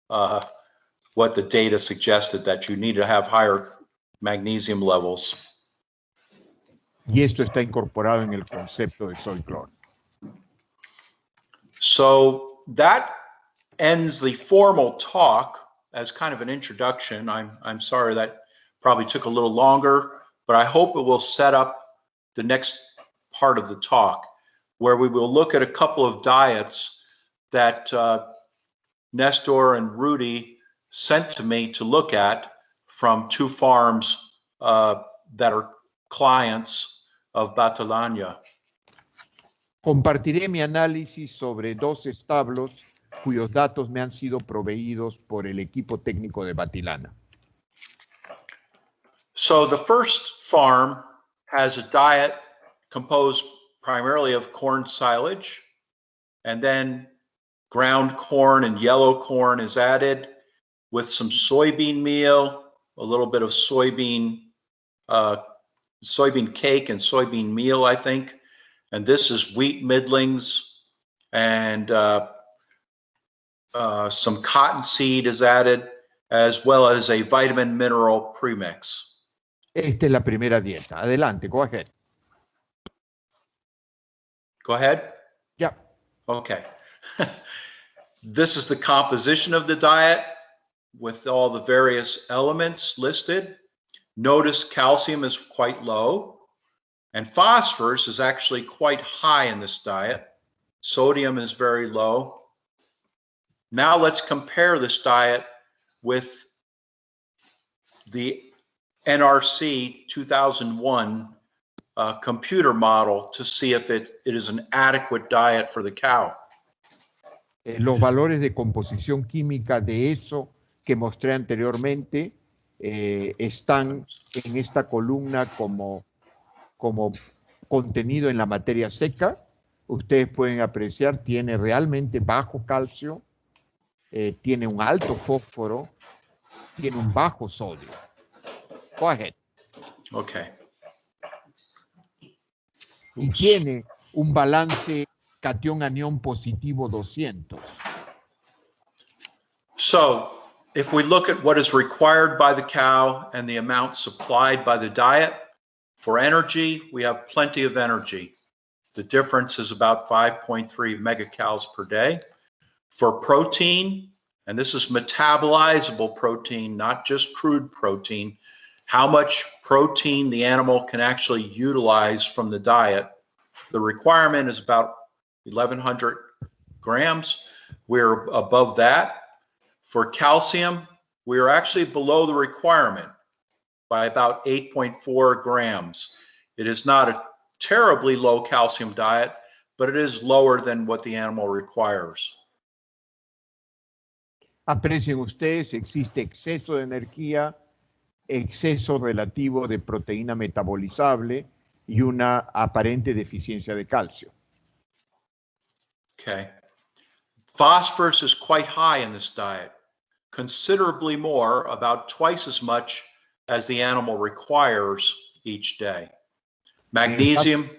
what the data suggested, that you need to have higher magnesium levels. Y esto está incorporado en el concepto de soy chlor. So that ends the formal talk as kind of an introduction. I'm sorry that probably took a little longer, but I hope it will set up the next part of the talk, where we will look at a couple of diets that Nestor and Rudy sent to me to look at from two farms that are clients of Batalanya. Compartiré mi análisis sobre dos establos cuyos datos me han sido proveídos por el equipo técnico de Batilana. So the first farm has a diet composed primarily of corn silage, and then ground corn and yellow corn is added with some soybean meal, a little bit of soybean cake and soybean meal, I think. And this is wheat middlings, and some cottonseed is added, as well as a vitamin mineral premix. Esta es la primera dieta. Adelante, go ahead. Go ahead. Yeah. Okay. This is the composition of the diet with all the various elements listed. Notice calcium is quite low. And phosphorus is actually quite high in this diet. Sodium is very low. Now let's compare this diet with the NRC 2001 computer model to see if it is an adequate diet for the cow. Los valores de composición química de eso que mostré anteriormente están en esta columna como contenido en la materia seca. Ustedes pueden apreciar, tiene realmente bajo calcio, tiene un alto fósforo, tiene un bajo sodio. Go ahead. Okay. Y tiene un balance cation-anión positivo 200. So, if we look at what is required by the cow and the amount supplied by the diet, for energy, we have plenty of energy. The difference is about 5.3 megacals per day. For protein, and this is metabolizable protein, not just crude protein, how much protein the animal can actually utilize from the diet. The requirement is about 1,100 grams. We're above that. For calcium, we are actually below the requirement by about 8.4 grams. It is not a terribly low calcium diet, but it is lower than what the animal requires. Aprecien ustedes, existe exceso de energía, exceso relativo de proteína metabolizable y una aparente deficiencia de calcio. Okay. Phosphorus is quite high in this diet, considerably more, about twice as much as the animal requires each day. Magnesium,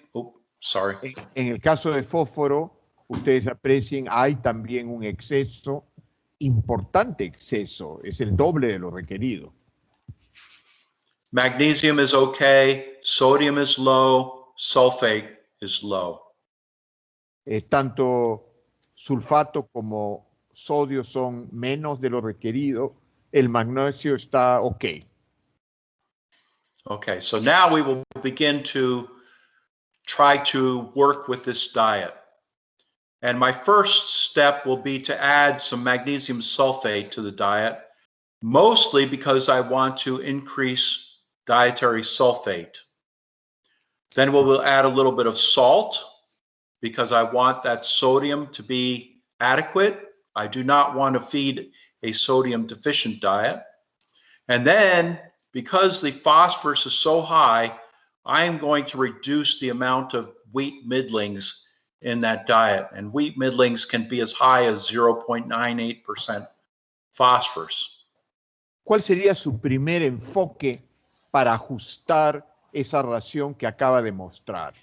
En el caso de fósforo, ustedes aprecien, hay también un exceso, importante exceso, es el doble de lo requerido. Magnesium is okay, sodium is low, sulfate is low. Tanto sulfato como sodio son menos de lo requerido, el magnesio está ok. Okay, so now we will begin to try to work with this diet. And my first step will be to add some magnesium sulfate to the diet, mostly because I want to increase dietary sulfate. Then we'll add a little bit of salt because I want that sodium to be adequate. I do not want to feed a sodium deficient diet. And then because the phosphorus is so high, I am going to reduce the amount of wheat middlings in that diet. And wheat middlings can be as high as 0.98% phosphorus. ¿Cuál sería su primer enfoque para ajustar esa ración que acaba de mostrar?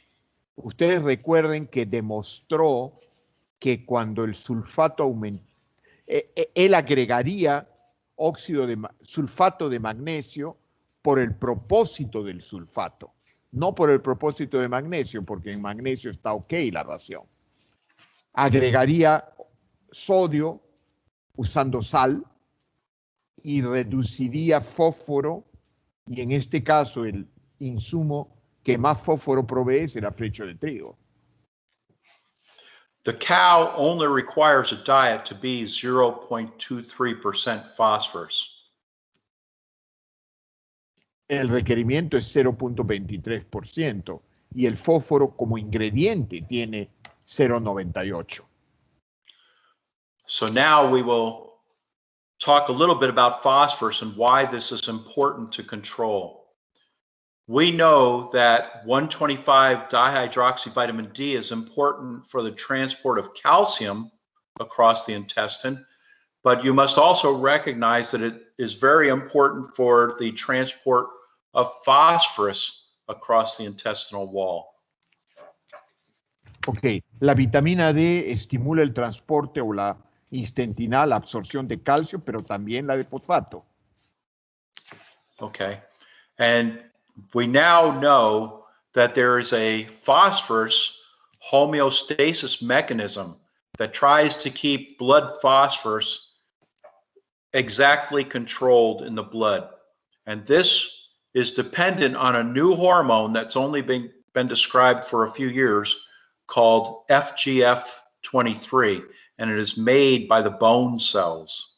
Ustedes recuerden que demostró que cuando el sulfato aumenta, él agregaría sulfato de magnesio por el propósito del sulfato, no por el propósito de magnesio, porque en magnesio está ok la ración. Agregaría sodio usando sal y reduciría fósforo, y en este caso el insumo que más fósforo provee es el afrecho de trigo. The cow only requires a diet to be 0.23% phosphorus. El requerimiento es 0.23% y el fósforo como ingrediente tiene 0.98. So now we will talk a little bit about phosphorus and why this is important to control. We know that 125 dihydroxyvitamin D is important for the transport of calcium across the intestine, but you must also recognize that it is very important for the transport of phosphorus across the intestinal wall. Ok, la vitamina D estimula el transporte o la intestinal, la absorción de calcio, pero también la de fosfato. Okay, and we now know that there is a phosphorus homeostasis mechanism that tries to keep blood phosphorus exactly controlled in the blood. And this is dependent on a new hormone that's only been been described for a few years called FGF23, and it is made by the bone cells.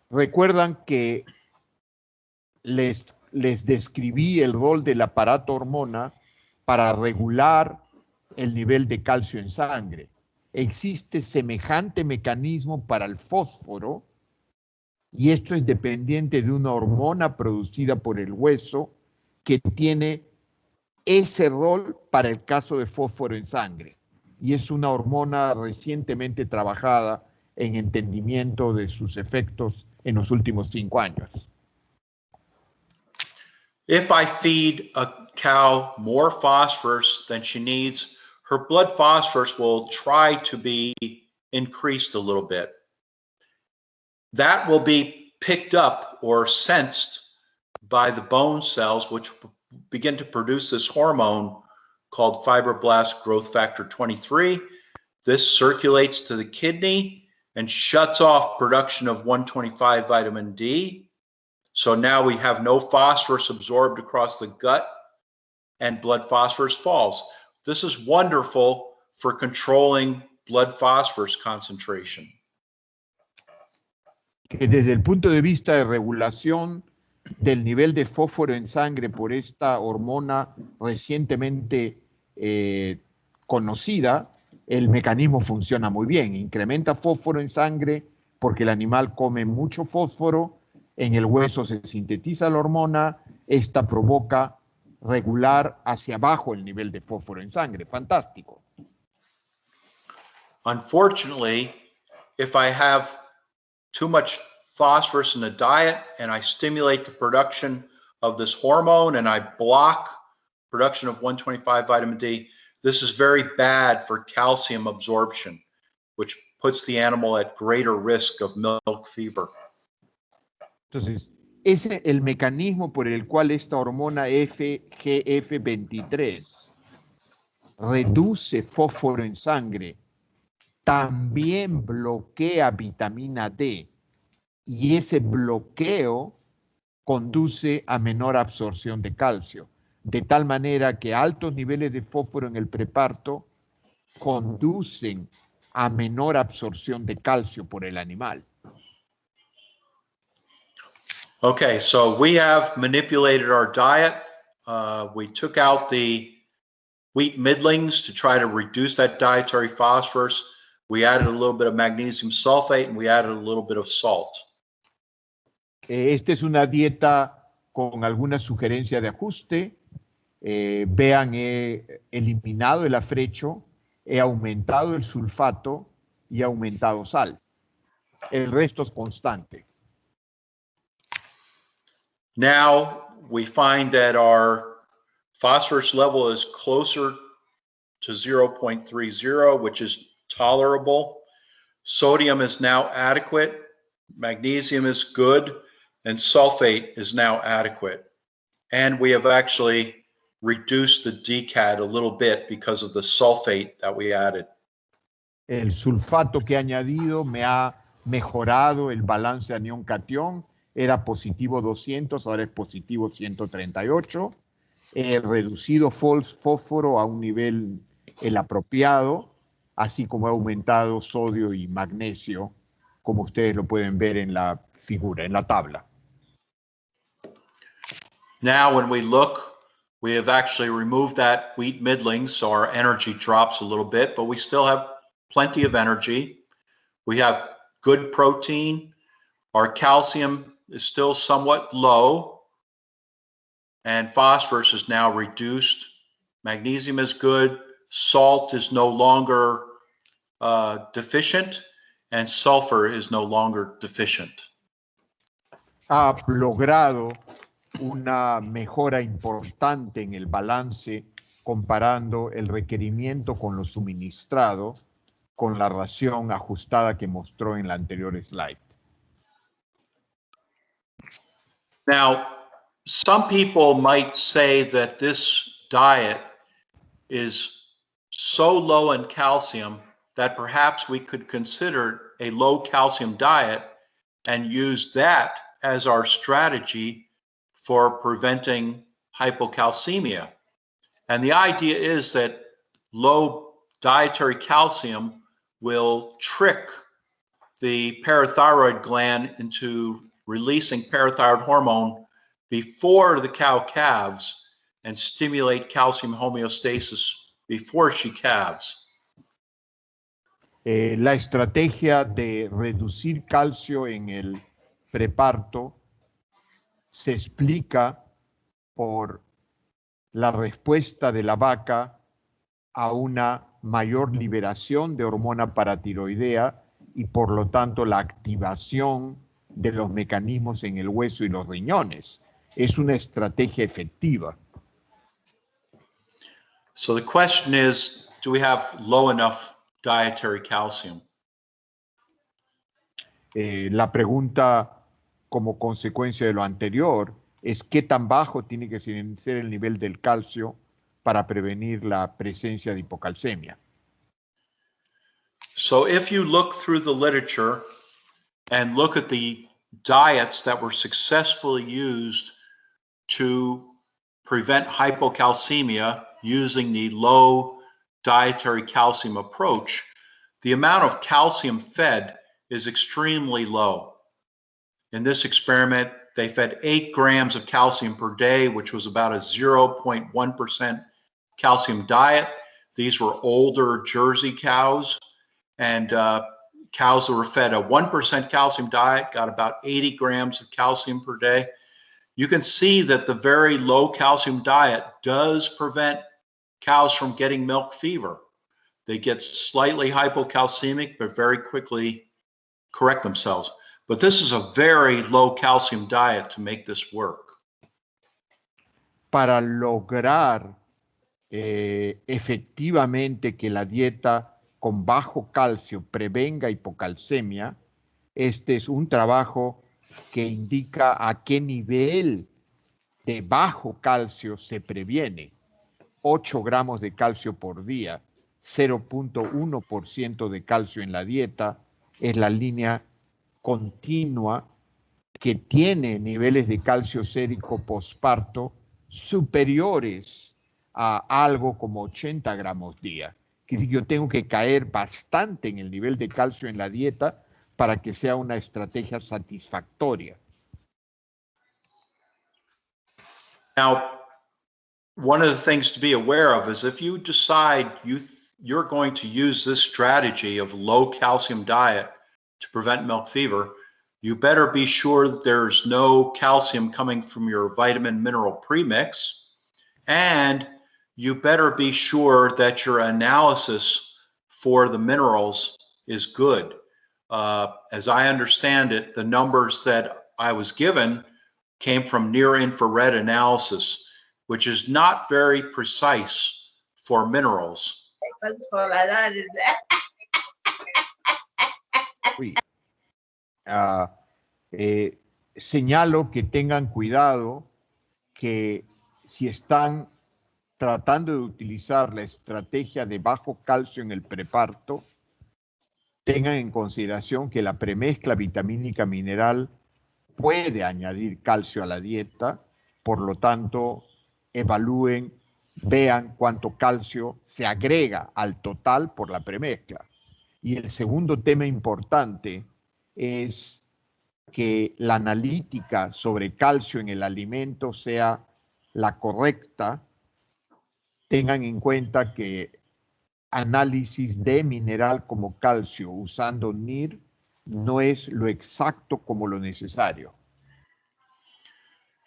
Recuerdan que les describí el rol del aparato hormona para regular el nivel de calcio en sangre. Existe semejante mecanismo para el fósforo y esto es dependiente de una hormona producida por el hueso que tiene ese rol para el caso de fósforo en sangre. Y es una hormona recientemente trabajada en entendimiento de sus efectos en los últimos 5 años. If I feed a cow more phosphorus than she needs, her blood phosphorus will try to be increased a little bit. That will be picked up or sensed by the bone cells, which begin to produce this hormone called fibroblast growth factor 23. This circulates to the kidney and shuts off production of 125 vitamin D. So now we have no phosphorus absorbed across the gut and blood phosphorus falls. This is wonderful for controlling blood phosphorus concentration. Que desde el punto de vista de regulación del nivel de fósforo en sangre por esta hormona recientemente conocida, el mecanismo funciona muy bien. Incrementa fósforo en sangre porque el animal come mucho fósforo, en el hueso se sintetiza la hormona, esta provoca regular hacia abajo el nivel de fósforo en sangre. Fantástico. Unfortunately, if I have too much phosphorus in the diet and I stimulate the production of this hormone and I block production of 125 vitamin D, this is very bad for calcium absorption, which puts the animal at greater risk of milk fever. Entonces, ese es el mecanismo por el cual esta hormona FGF23 reduce fósforo en sangre, también bloquea vitamina D y ese bloqueo conduce a menor absorción de calcio, de tal manera que altos niveles de fósforo en el preparto conducen a menor absorción de calcio por el animal. Okay, so we have manipulated our diet. We took out the wheat middlings to try to reduce that dietary phosphorus. We added a little bit of magnesium sulfate and we added a little bit of salt. Esta es una dieta con alguna sugerencia de ajuste. Vean, he eliminado el afrecho, he aumentado el sulfato y he aumentado sal. El resto es constante. Now we find that our phosphorus level is closer to 0.30, which is tolerable. Sodium is now adequate. Magnesium is good. And sulfate is now adequate. And we have actually reduced the DCAD a little bit because of the sulfate that we added. El sulfato que he añadido me ha mejorado el balance anión-catión. Era positivo 200, ahora es positivo 138. He reducido fósforo a un nivel el apropiado, así como he aumentado sodio y magnesio, como ustedes lo pueden ver en la figura, en la tabla. Now, when we look, we have actually removed that wheat middling, so our energy drops a little bit, but we still have plenty of energy. We have good protein. Our calcium is still somewhat low, and phosphorus is now reduced. Magnesium is good. Salt is no longer deficient, and sulfur is no longer deficient. Ha logrado una mejora importante en el balance comparando el requerimiento con lo suministrado con la ración ajustada que mostró en la anterior slide. Now, some people might say that this diet is so low in calcium that perhaps we could consider a low calcium diet and use that as our strategy for preventing hypocalcemia. And the idea is that low dietary calcium will trick the parathyroid gland into releasing parathyroid hormone before the cow calves and stimulate calcium homeostasis before she calves. La estrategia de reducir calcio en el preparto se explica por la respuesta de la vaca a una mayor liberación de hormona paratiroidea y por lo tanto la activación de los mecanismos en el hueso y los riñones. Es una estrategia efectiva. So the question is, do we have low enough dietary calcium? La pregunta, como consecuencia de lo anterior, es qué tan bajo tiene que ser el nivel del calcio para prevenir la presencia de hipocalcemia. So if you look through the literature and look at the diets that were successfully used to prevent hypocalcemia using the low dietary calcium approach, the amount of calcium fed is extremely low. In this experiment, they fed 8 grams of calcium per day, which was about a 0.1% calcium diet. These were older Jersey cows, and cows that were fed a 1% calcium diet got about 80 grams of calcium per day. You can see that the very low calcium diet does prevent cows from getting milk fever. They get slightly hypocalcemic, but very quickly correct themselves. But this is a very low calcium diet to make this work. Para lograr efectivamente que la dieta con bajo calcio prevenga hipocalcemia, este es un trabajo que indica a qué nivel de bajo calcio se previene. 8 gramos de calcio por día, 0.1% de calcio en la dieta, es la línea continua que tiene niveles de calcio sérico posparto superiores a algo como 80 gramos día. Que yo tengo que caer bastante en el nivel de calcio en la dieta para que sea una estrategia satisfactoria. Now, one of the things to be aware of is if you decide you're going to use this strategy of low calcium diet to prevent milk fever, you better be sure that there's no calcium coming from your vitamin mineral premix, and you better be sure that your analysis for the minerals is good. As I understand it, the numbers that I was given came from near-infrared analysis, which is not very precise for minerals. Señalo que tengan cuidado que si están tratando de utilizar la estrategia de bajo calcio en el preparto, tengan en consideración que la premezcla vitamínica mineral puede añadir calcio a la dieta, por lo tanto, evalúen, vean cuánto calcio se agrega al total por la premezcla. Y el segundo tema importante es que la analítica sobre calcio en el alimento sea la correcta. Tengan en cuenta que análisis de mineral como calcio usando NIR no es lo exacto como lo necesario.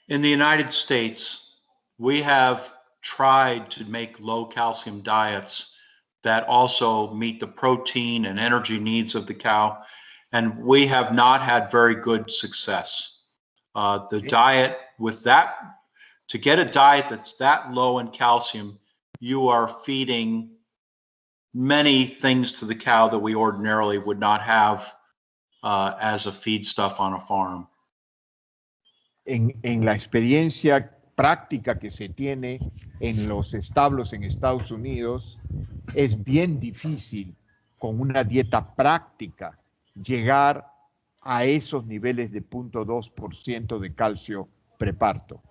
In the United States, we have tried to make low calcium diets that also meet the protein and energy needs of the cow, and we have not had very good success. The diet with that, to get a diet that's that low in calcium, you are feeding many things to the cow that we ordinarily would not have as a feedstuff on a farm. En la experiencia práctica que se tiene en los establos en Estados Unidos, es bien difícil con una dieta práctica llegar a esos niveles de 0.2% de calcio preparto.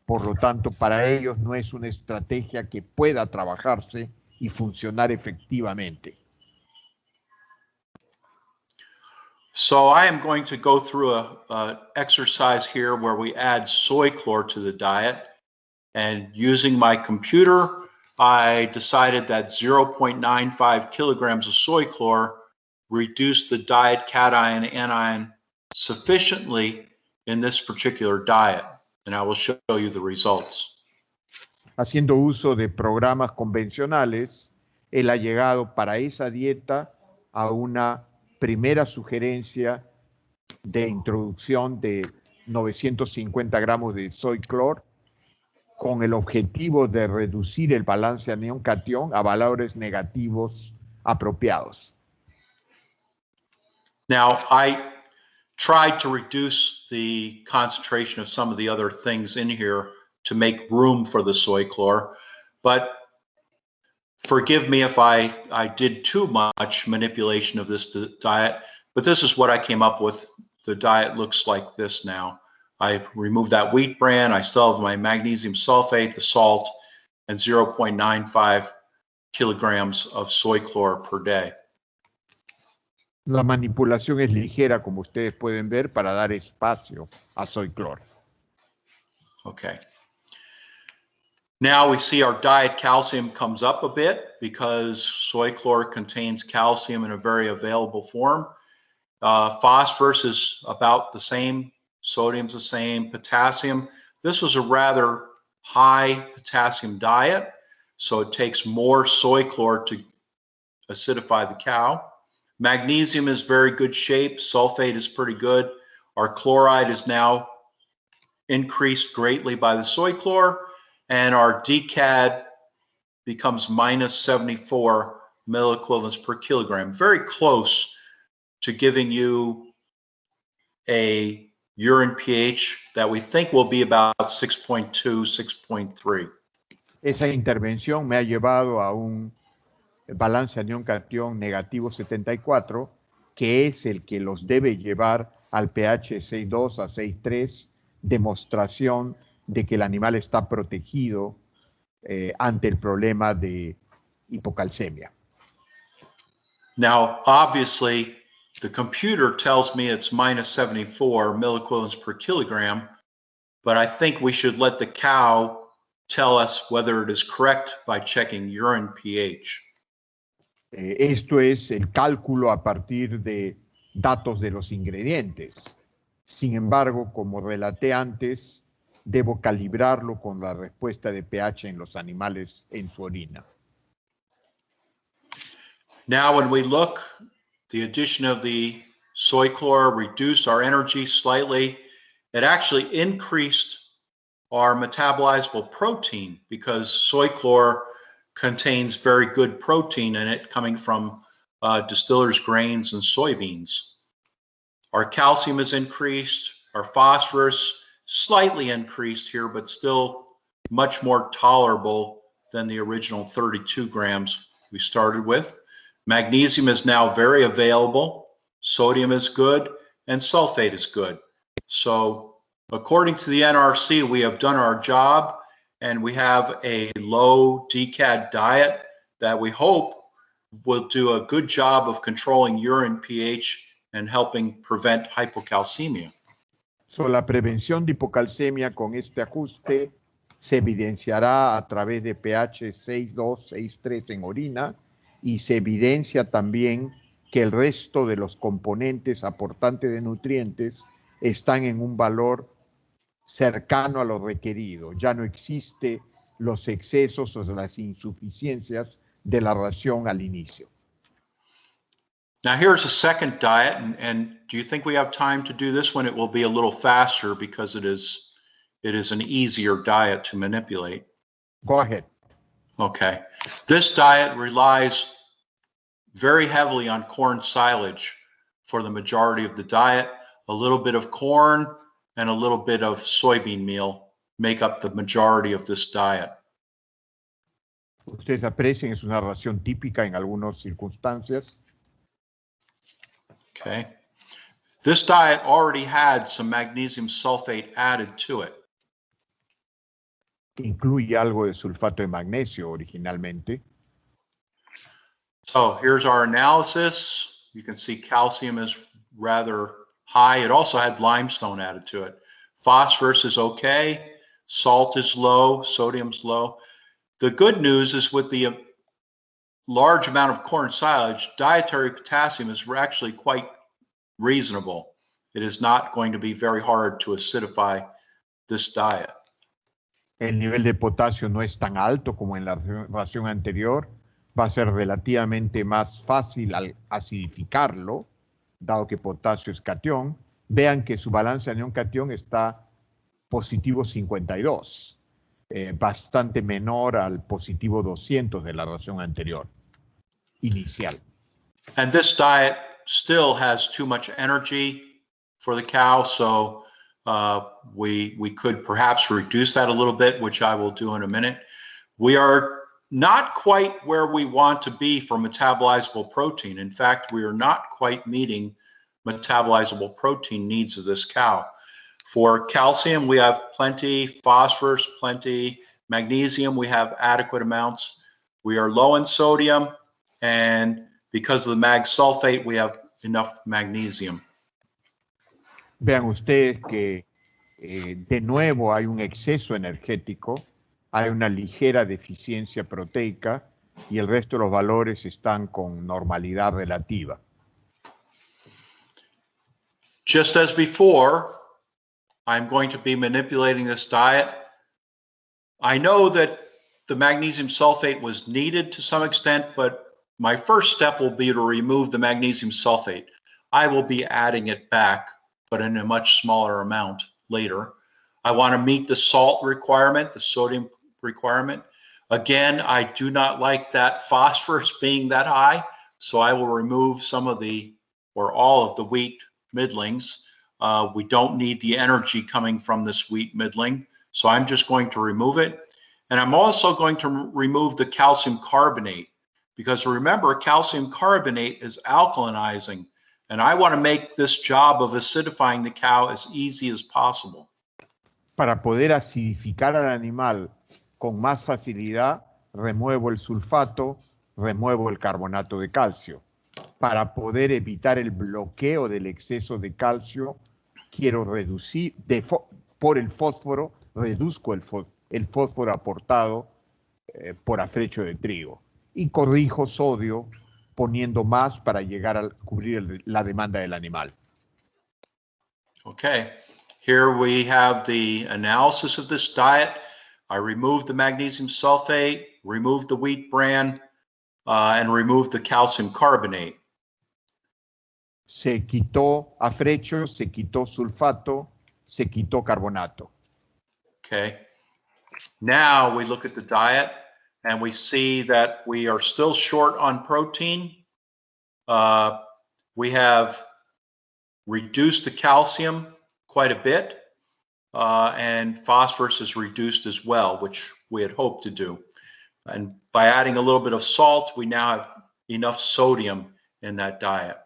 Por lo tanto, para ellos no es una estrategia que pueda trabajarse y funcionar efectivamente. So I am going to go through a exercise here where we add soy chlor to the diet. And using my computer, I decided that 0.95 kilograms of soy chlor reduced the diet cation anion sufficiently in this particular diet. And I will show you the results. Haciendo uso de programas convencionales, él ha llegado para esa dieta a una primera sugerencia de introducción de 950 gramos de soy chlor con el objetivo de reducir el balance anión-catión a valores negativos apropiados. Now, I tried to reduce the concentration of some of the other things in here to make room for the soy chlor, but forgive me if I did too much manipulation of this diet, but this is what I came up with. The diet looks like this now. I removed that wheat bran. I still have my magnesium sulfate, the salt, and 0.95 kilograms of soy chlor per day. La manipulación es ligera, como ustedes pueden ver, para dar espacio a soy chlor. Okay. Now we see our diet calcium comes up a bit because soy chlor contains calcium in a very available form. Phosphorus is about the same. Sodium's the same. Potassium. This was a rather high potassium diet, so it takes more soy chlor to acidify the cow. Magnesium is very good shape. Sulfate is pretty good. Our chloride is now increased greatly by the soy chlor, and our DCAD becomes minus 74 milliequivalents per kilogram. Very close to giving you a urine pH that we think will be about 6.2, 6.3. Esa intervención me ha llevado a un balance anión-catión negativo 74, que es el que los debe llevar al pH 6.2 a 6.3, demostración de que el animal está protegido ante el problema de hipocalcemia. Now, obviously, the computer tells me it's minus 74 milliequivalents per kilogram, but I think we should let the cow tell us whether it is correct by checking urine pH. Esto es el cálculo a partir de datos de los ingredientes. Sin embargo, como relaté antes, debo calibrarlo con la respuesta de pH en los animales en su orina. Now, when we look, the addition of the soy chlor reduced our energy slightly. It actually increased our metabolizable protein because soy chlor contains very good protein in it coming from distillers' grains and soybeans. Our calcium is increased, our phosphorus slightly increased here, but still much more tolerable than the original 32 grams we started with. Magnesium is now very available, sodium is good, and sulfate is good. So according to the NRC, we have done our job, and we have a low DCAD diet that we hope will do a good job of controlling urine pH and helping prevent hypocalcemia. So, la prevención de hipocalcemia con este ajuste se evidenciará a través de pH 6.2, 6.3 en orina, y se evidencia también que el resto de los componentes aportantes de nutrientes están en un valor cercano a lo requerido. Ya no existe los excesos o las insuficiencias de la ración al inicio. Now here's a second diet, and do you think we have time to do this one? It will be a little faster because it is an easier diet to manipulate. Go ahead. Okay. This diet relies very heavily on corn silage for the majority of the diet. A little bit of corn and a little bit of soybean meal make up the majority of this diet. Ustedes aprecian, es una ración típica en algunas circunstancias. Okay. This diet already had some magnesium sulfate added to it. incluye algo de sulfato de magnesio originalmente. So here's our analysis. You can see calcium is rather high. It also had limestone added to it. Phosphorus is okay. Salt is low. Sodium's low. The good news is with the large amount of corn silage, dietary potassium is actually quite reasonable. It is not going to be very hard to acidify this diet. El nivel de potasio no es tan alto como en la ración anterior. Va a ser relativamente más fácil al acidificarlo, dado que potasio es catión. Vean que su balance anión-catión está positivo 52, bastante menor al positivo 200 de la ración anterior, inicial. And this diet still has too much energy for the cow, so we could perhaps reduce that a little bit, which I will do in a minute. We are not quite where we want to be for metabolizable protein. In fact, we are not quite meeting metabolizable protein needs of this cow. For calcium, we have plenty, phosphorus, plenty, magnesium, we have adequate amounts. We are low in sodium, and because of the mag sulfate, we have enough magnesium. Vean ustedes que de nuevo hay un exceso energético, hay una ligera deficiencia proteica y el resto de los valores están con normalidad relativa. Just as before, I'm going to be manipulating this diet. I know that the magnesium sulfate was needed to some extent, but my first step will be to remove the magnesium sulfate. I will be adding it back, but in a much smaller amount later. I want to meet the salt requirement, the sodium requirement. Again, I do not like that phosphorus being that high, so I will remove some of the, or all of the wheat middlings. We don't need the energy coming from this wheat middling, so I'm just going to remove it. And I'm also going to remove the calcium carbonate, because remember, calcium carbonate is alkalinizing, and I want to make this job of acidifying the cow as easy as possible. Para poder acidificar al animal con más facilidad, remuevo el sulfato, remuevo el carbonato de calcio. Para poder evitar el bloqueo del exceso de calcio, quiero reducir, por el fósforo, reduzco el fósforo aportado por afrecho de trigo. Y corrijo sodio poniendo más para llegar a cubrir la demanda del animal. Okay, here we have the analysis of this diet. I removed the magnesium sulfate, removed the wheat bran, and removed the calcium carbonate. Se quitó afrecho, se quitó sulfato, se quitó carbonato. Okay, now we look at the diet and we see that we are still short on protein. We have reduced the calcium quite a bit, and phosphorus is reduced as well, which we had hoped to do. And by adding a little bit of salt, we now have enough sodium in that diet.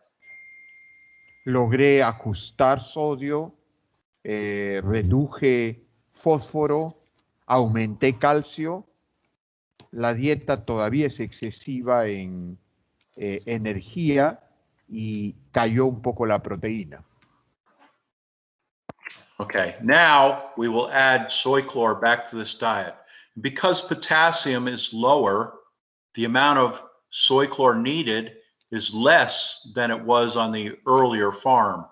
Logré ajustar sodio, reduje fósforo, aumenté calcio. La dieta todavía es excesiva en energía y cayó un poco la proteína. Okay, now we will add soy chlor back to this diet. Because potassium is lower, the amount of soy chlor needed is less than it was on the earlier farm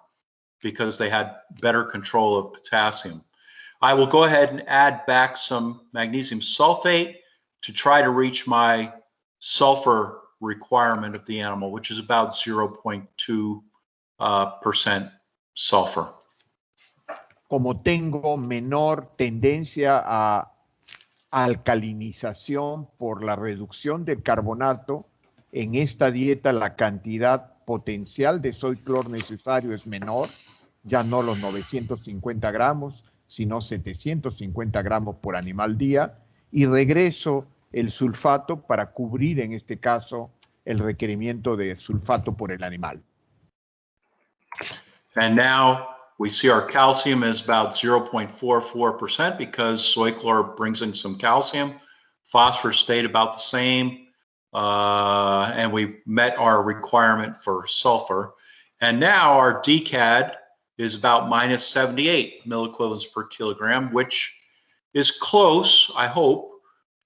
because they had better control of potassium. I will go ahead and add back some magnesium sulfate to try to reach my sulfur requirement of the animal, which is about 0.2% sulfur. Como tengo menor tendencia a alcalinización por la reducción del carbonato, en esta dieta la cantidad potencial de soy clor necesario es menor, ya no los 950 gramos, sino 750 gramos por animal día, y regreso el sulfato para cubrir en este caso el requerimiento de sulfato por el animal. And now We see our calcium is about 0.44% because soy chlor brings in some calcium. Phosphorus stayed about the same, and we met our requirement for sulfur. And now our DCAD is about minus 78 milliequivalents per kilogram, which is close, I hope,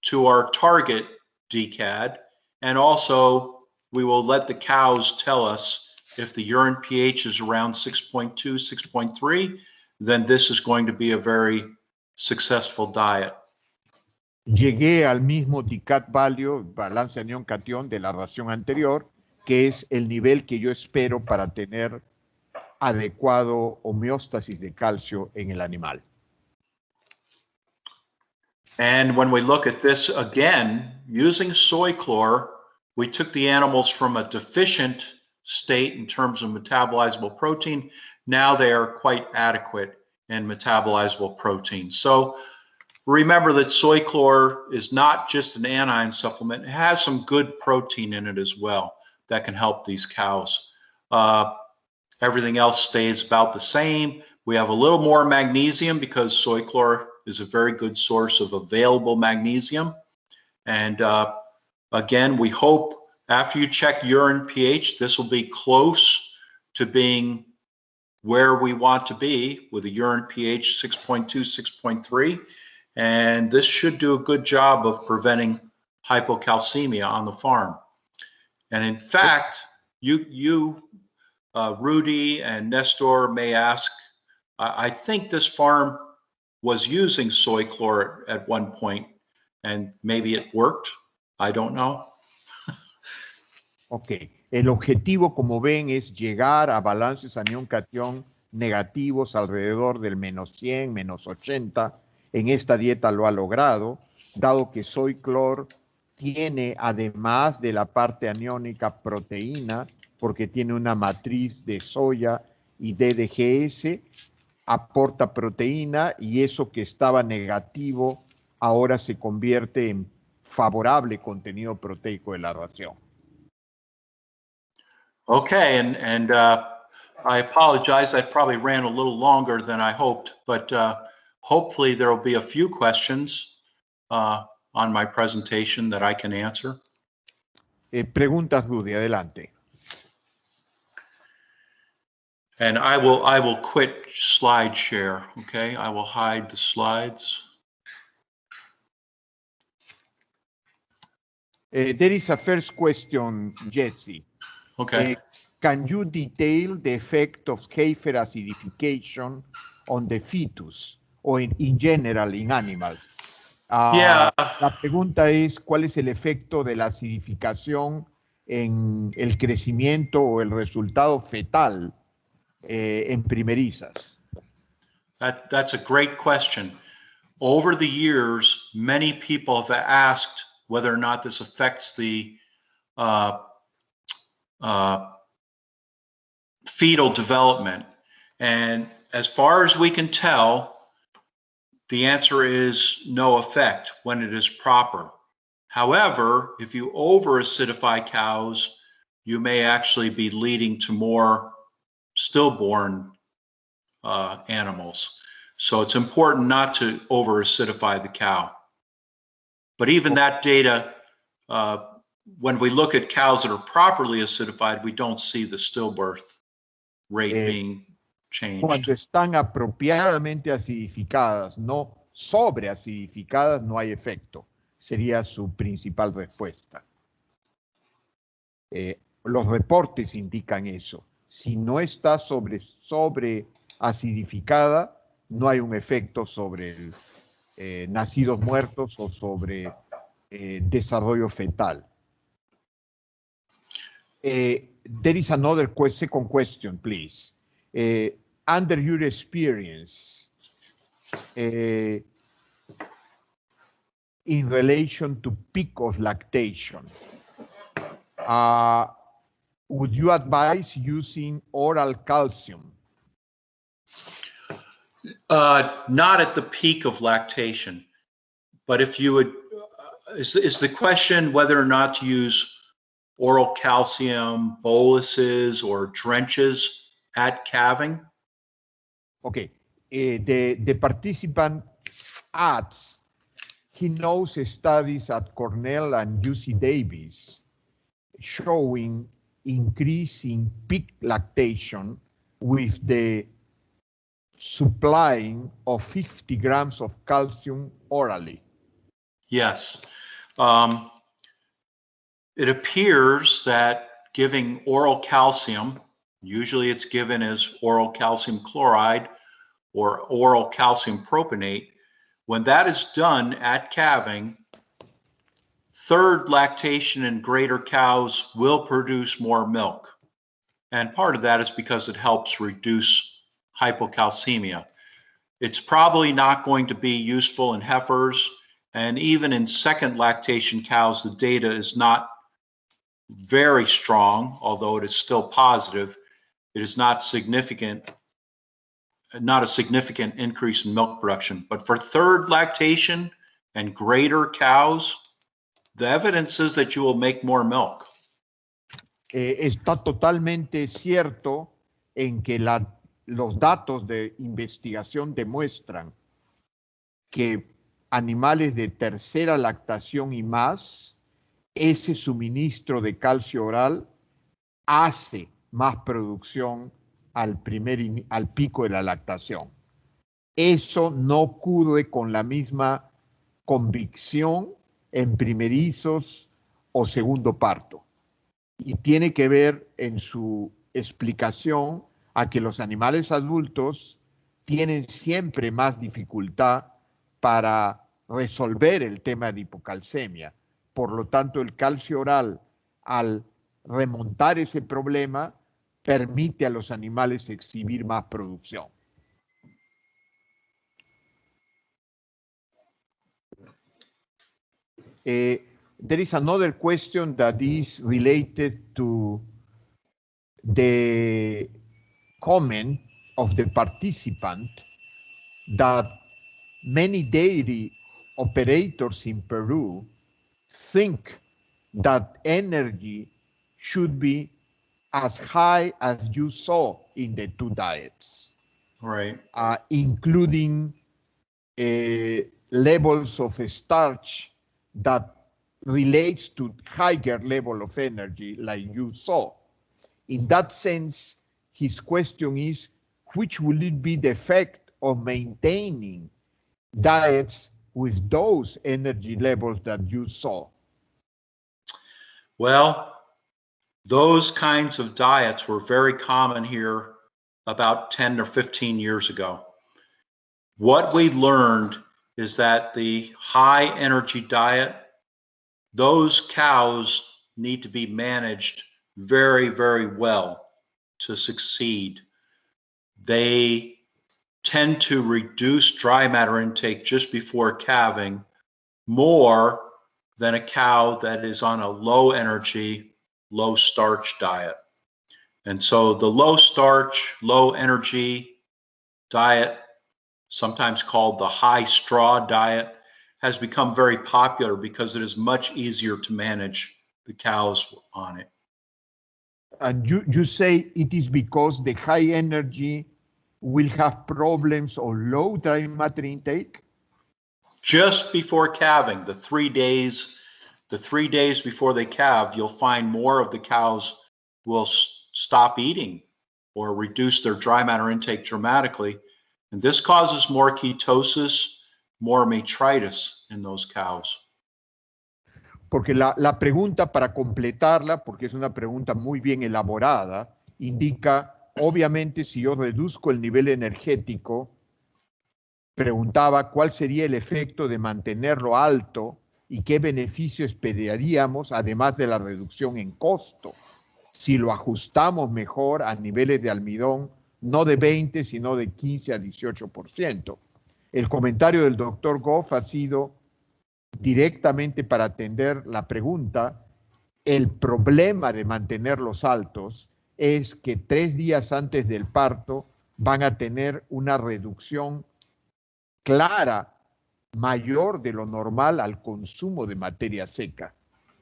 to our target DCAD. And also, we will let the cows tell us if the urine pH is around 6.2, 6.3, then this is going to be a very successful diet. Llegué al mismo DCAD value, balance anión-cation, de la ración anterior, que es el nivel que yo espero para tener adecuado homeostasis de calcio en el animal. And when we look at this again, using soy chlor, we took the animals from a deficient state in terms of metabolizable protein. Now they are quite adequate in metabolizable protein. So remember that soy chlor is not just an anion supplement. It has some good protein in it as well that can help these cows. Everything else stays about the same. We have a little more magnesium because soy chlor is a very good source of available magnesium. And again, we hope after you check urine pH, this will be close to being where we want to be with a urine pH 6.2, 6.3. And this should do a good job of preventing hypocalcemia on the farm. And in fact, you Rudy and Nestor may ask, I think this farm was using soy chlor at one point, and maybe it worked. I don't know. Ok, el objetivo, como ven, es llegar a balances anión-cation negativos alrededor del menos 100, menos 80. En esta dieta lo ha logrado, dado que soy chlor tiene, además de la parte aniónica, proteína, porque tiene una matriz de soya y DDGS, aporta proteína y eso que estaba negativo ahora se convierte en favorable contenido proteico de la ración. Okay, and I apologize. I probably ran a little longer than I hoped, but hopefully there will be a few questions on my presentation that I can answer. Preguntas, Rudy, adelante. And I will quit slide share, okay? I will hide the slides. There is a first question, Jesse. Okay. Can you detail the effect of heifer acidification on the fetus or in general in animals? Yeah. La pregunta es, ¿cuál es el efecto de la acidificación en el crecimiento o el resultado fetal en primerizas? That's a great question. Over the years, many people have asked whether or not this affects the fetal development. And as far as we can tell, the answer is no effect when it is proper. However, if you over-acidify cows, you may actually be leading to more stillborn animals. So it's important not to over-acidify the cow. But even that data, when we look at cows that are properly acidified, we don't see the stillbirth rate being changed. Cuando están apropiadamente acidificadas, no sobreacidificadas, no hay efecto. Sería su principal respuesta. Los reportes indican eso. Si no está sobreacidificada, no hay un efecto sobre nacidos muertos o sobre desarrollo fetal. There is another second question, please. Under your experience, in relation to peak of lactation, would you advise using oral calcium? Not at the peak of lactation, but if you would, is the question whether or not to use oral calcium boluses or drenches at calving? Okay. The participant adds, he knows studies at Cornell and UC Davis showing increase in peak lactation with the supplying of 50 grams of calcium orally. Yes. It appears that giving oral calcium, usually it's given as oral calcium chloride or oral calcium propionate, when that is done at calving, third lactation and greater cows will produce more milk. And part of that is because it helps reduce hypocalcemia. It's probably not going to be useful in heifers, and even in second lactation cows, the data is not very strong, although it is still positive. It is not significant, not a significant increase in milk production. But for third lactation and greater cows, the evidence is that you will make more milk. Está totalmente cierto en que los datos de investigación demuestran que animales de tercera lactación y más, ese suministro de calcio oral hace más producción al pico de la lactación. Eso no ocurre con la misma convicción en primerizos o segundo parto. Y tiene que ver en su explicación a que los animales adultos tienen siempre más dificultad para resolver el tema de hipocalcemia. Por lo tanto, el calcio oral, al remontar ese problema, permite a los animales exhibir más producción. There is another question that is related to the comment of the participant that many dairy operators in Peru think that energy should be as high as you saw in the two diets. Right. Including levels of starch that relates to higher level of energy like you saw. In that sense, his question is, which will it be the effect of maintaining diets with those energy levels that you saw? Well, those kinds of diets were very common here about 10 or 15 years ago. What we learned is that the high energy diet, those cows need to be managed very, very well to succeed. They tend to reduce dry matter intake just before calving more than a cow that is on a low energy, low starch diet. And so the low starch, low energy diet, sometimes called the high straw diet, has become very popular because it is much easier to manage the cows on it. And you say it is because the high energy will have problems or low dry matter intake? Just before calving, the 3 days before they calve, you'll find more of the cows will stop eating or reduce their dry matter intake dramatically. And this causes more ketosis, more metritis in those cows. Porque la pregunta, para completarla, porque es una pregunta muy bien elaborada, indica, obviamente, si yo reduzco el nivel energético, preguntaba cuál sería el efecto de mantenerlo alto y qué beneficio esperaríamos, además de la reducción en costo, si lo ajustamos mejor a niveles de almidón, no de 20, sino de 15 a 18%. El comentario del doctor Goff ha sido directamente para atender la pregunta. El problema de mantenerlos altos es que 3 días antes del parto van a tener una reducción clara, mayor de lo normal al consumo de materia seca.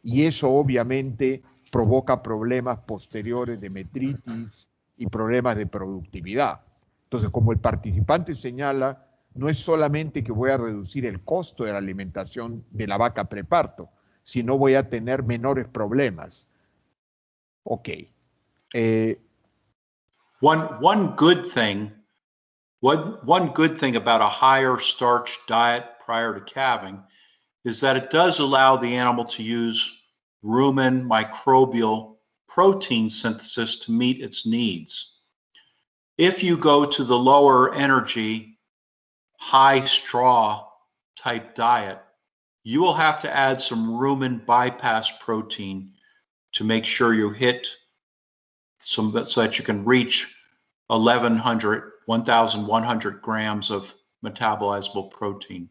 Y eso obviamente provoca problemas posteriores de metritis y problemas de productividad. Entonces, como el participante señala, no es solamente que voy a reducir el costo de la alimentación de la vaca preparto, sino voy a tener menores problemas. Ok. One good thing about a higher starch diet prior to calving is that it does allow the animal to use rumen microbial protein synthesis to meet its needs. If you go to the lower energy, high straw type diet, you will have to add some rumen bypass protein to make sure you hit some, so that you can reach 1,100 grams of metabolizable protein.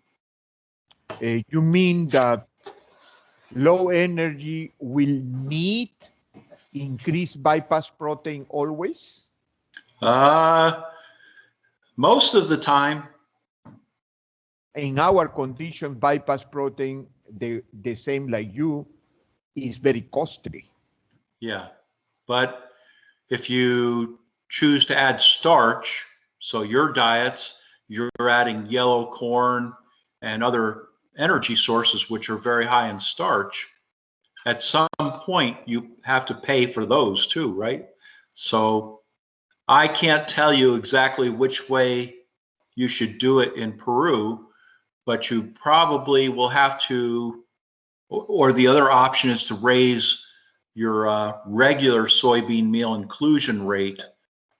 You mean that low energy will need increased bypass protein always? Most of the time. In our condition, bypass protein, the same like you, is very costly. Yeah, but if you choose to add starch, so your diets, you're adding yellow corn and other energy sources which are very high in starch, at some point you have to pay for those too, right? So I can't tell you exactly which way you should do it in Peru, but you probably will have to, or the other option is to raise your regular soybean meal inclusion rate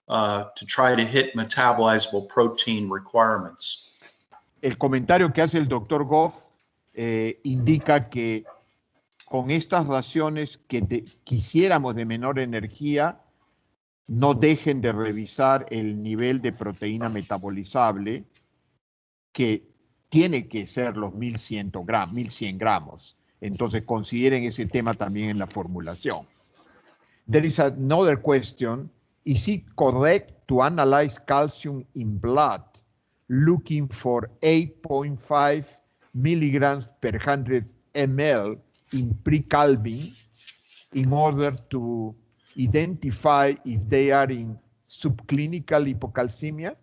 to try to hit metabolizable protein requirements. El comentario que hace el doctor Goff indica que con estas raciones que quisiéramos de menor energía, no dejen de revisar el nivel de proteína metabolizable, que tiene que ser los 1.100 gramos. Entonces consideren ese tema también en la formulación. There is another question. Is it correct to analyze calcium in blood looking for 8.5 milligrams per 100 ml in pre-calving in order to identify if they are in subclinical hypocalcemia?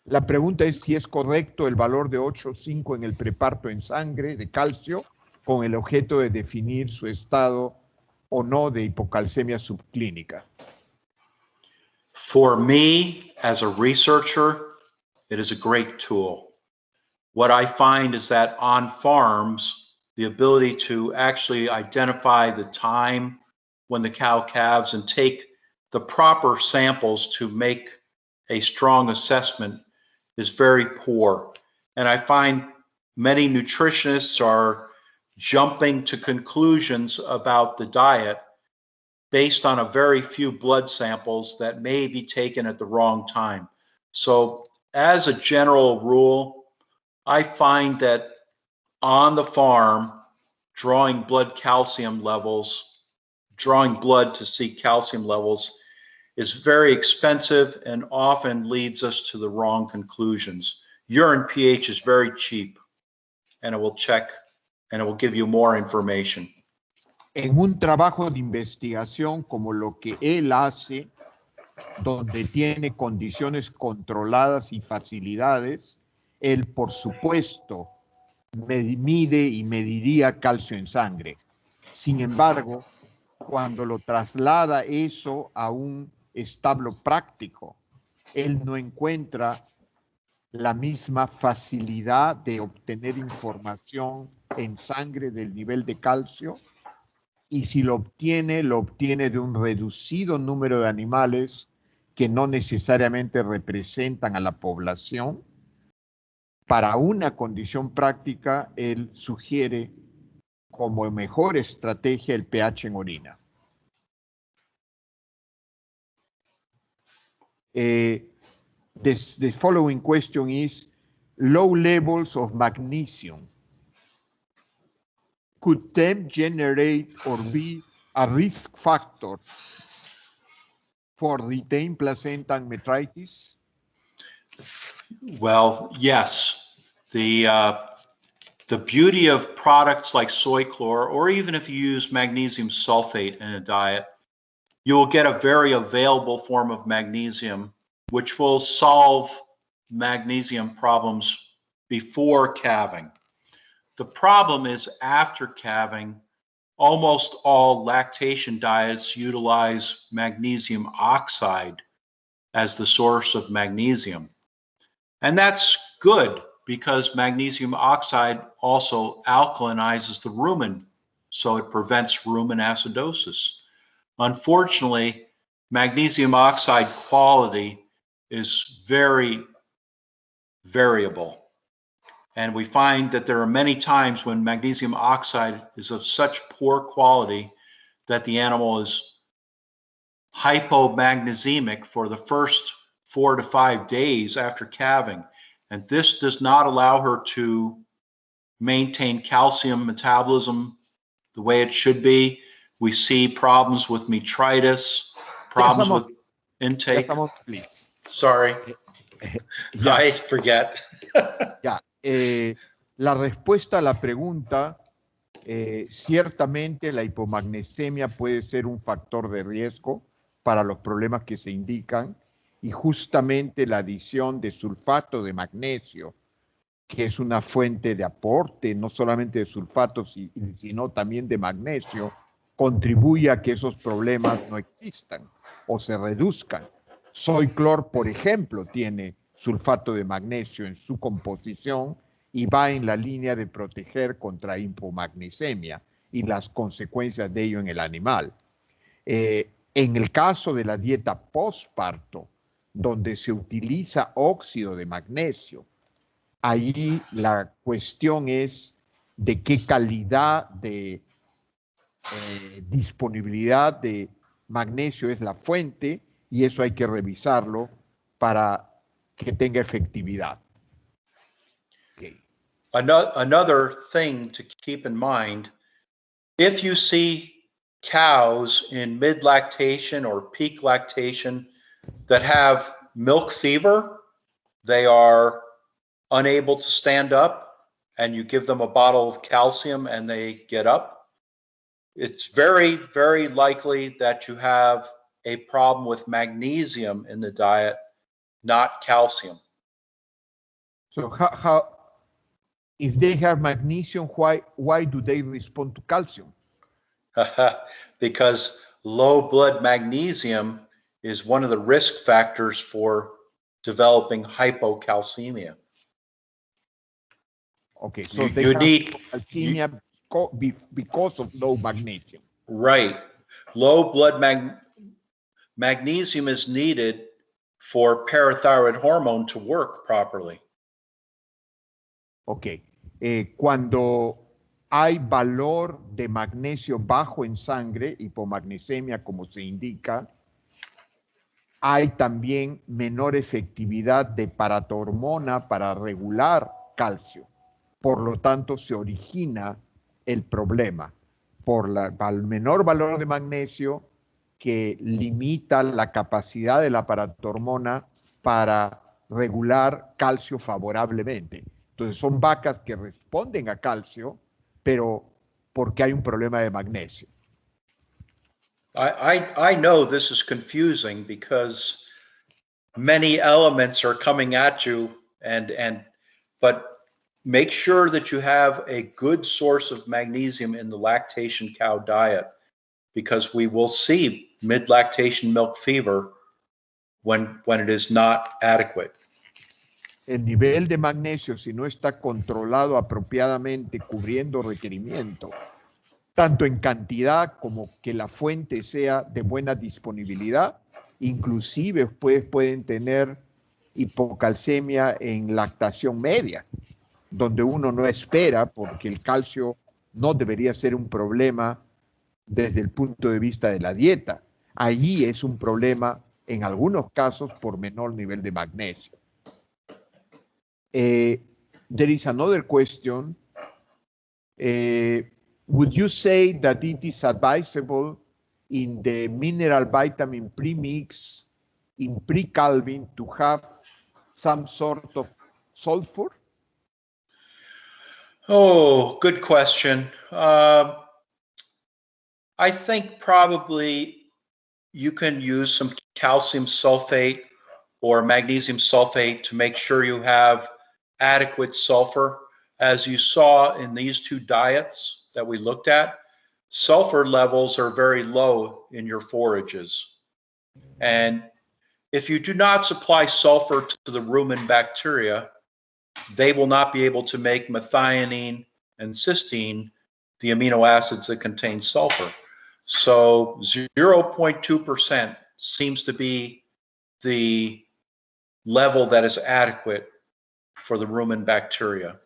La pregunta es si es correcto el valor de 8.5 en el preparto en sangre de calcio con el objeto de definir su estado o no de hipocalcemia subclínica. For me, as a researcher, it is a great tool. What I find is that on farms, the ability to actually identify the time when the cow calves and take the proper samples to make a strong assessment is very poor. And I find many nutritionists are jumping to conclusions about the diet based on a very few blood samples that may be taken at the wrong time. So as a general rule, I find that on the farm, drawing blood calcium levels, drawing blood to see calcium levels is very expensive and often leads us to the wrong conclusions. Urine pH is very cheap, and it will check and it will give you more information. En un trabajo de investigación como lo que él hace, donde tiene condiciones controladas y facilidades, él, por supuesto, mide y mediría calcio en sangre. Sin embargo, cuando lo traslada eso a un establo práctico, él no encuentra la misma facilidad de obtener información en sangre del nivel de calcio, y si lo obtiene de un reducido número de animales que no necesariamente representan a la población. Para una condición práctica, él sugiere como mejor estrategia el pH en orina. The following question is, low levels of magnesium, could them generate or be a risk factor for retained placenta and metritis? Well, yes. The beauty of products like soy chlor, or even if you use magnesium sulfate in a diet, you will get a very available form of magnesium which will solve magnesium problems before calving. The problem is after calving, almost all lactation diets utilize magnesium oxide as the source of magnesium. And that's good because magnesium oxide also alkalinizes the rumen, so it prevents rumen acidosis. Unfortunately, magnesium oxide quality is very variable. And we find that there are many times when magnesium oxide is of such poor quality that the animal is hypomagnesiemic for the first 4 to 5 days after calving. And this does not allow her to maintain calcium metabolism the way it should be. We see problems with metritis, problems with intake. Please. Sorry, I forget. Ya, la respuesta a la pregunta, ciertamente la hipomagnesemia puede ser un factor de riesgo para los problemas que se indican, y justamente la adición de sulfato de magnesio, que es una fuente de aporte no solamente de sulfatos, sino también de magnesio, contribuye a que esos problemas no existan o se reduzcan. Soyclor, por ejemplo, tiene sulfato de magnesio en su composición y va en la línea de proteger contra hipomagnesemia y las consecuencias de ello en el animal. En el caso de la dieta postparto, donde se utiliza óxido de magnesio, ahí la cuestión es de qué calidad de disponibilidad de magnesio es la fuente, y eso hay que revisarlo para que tenga efectividad. Okay. Another thing to keep in mind, if you see cows in mid-lactation or peak lactation that have milk fever, they are unable to stand up, and you give them a bottle of calcium and they get up, it's very, very likely that you have a problem with magnesium in the diet, not calcium. So how if they have magnesium, why do they respond to calcium? Because low blood magnesium is one of the risk factors for developing hypocalcemia. Okay, so you need hypocalcemia because of low magnesium. Right. Low blood magnesium is needed for parathyroid hormone to work properly. Ok. Cuando hay valor de magnesio bajo en sangre, hipomagnesemia como se indica, hay también menor efectividad de paratormona para regular calcio. Por lo tanto, se origina el problema por el menor valor de magnesio que limita la capacidad de la paratormona para regular calcio favorablemente. Entonces son vacas que responden a calcio, pero porque hay un problema de magnesio. I know this is confusing because many elements are coming at you, but make sure that you have a good source of magnesium in the lactation cow diet, because we will see mid-lactation milk fever when it is not adequate. El nivel de magnesio, si no está controlado apropiadamente, cubriendo requerimientos, tanto en cantidad como que la fuente sea de buena disponibilidad, inclusive pueden tener hipocalcemia en lactación media, donde uno no espera, porque el calcio no debería ser un problema desde el punto de vista de la dieta. Allí es un problema, en algunos casos, por menor nivel de magnesio. There is another question. Would you say that it is advisable in the mineral vitamin premix in pre-calving to have some sort of sulfur? Oh, good question. I think probably you can use some calcium sulfate or magnesium sulfate to make sure you have adequate sulfur. As you saw in these two diets that we looked at, sulfur levels are very low in your forages. And if you do not supply sulfur to the rumen bacteria, they will not be able to make methionine and cysteine, the amino acids that contain sulfur. So 0.2% seems to be the level that is adequate for the rumen bacteria.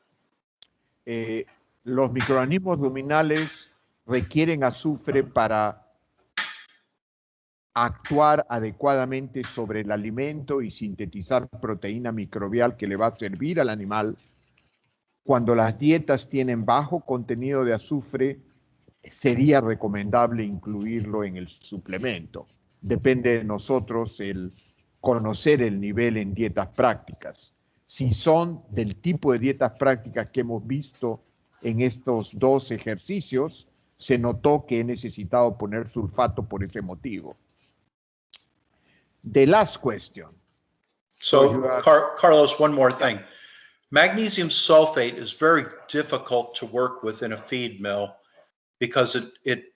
Los microorganismos ruminales requieren azufre para actuar adecuadamente sobre el alimento y sintetizar proteína microbial que le va a servir al animal. Cuando las dietas tienen bajo contenido de azufre, sería recomendable incluirlo en el suplemento. Depende de nosotros el conocer el nivel en dietas prácticas. Si son del tipo de dietas prácticas que hemos visto en estos dos ejercicios, se notó que he necesitado poner sulfato por ese motivo. The last question. So, Carlos, one more thing. Magnesium sulfate is very difficult to work with in a feed mill because it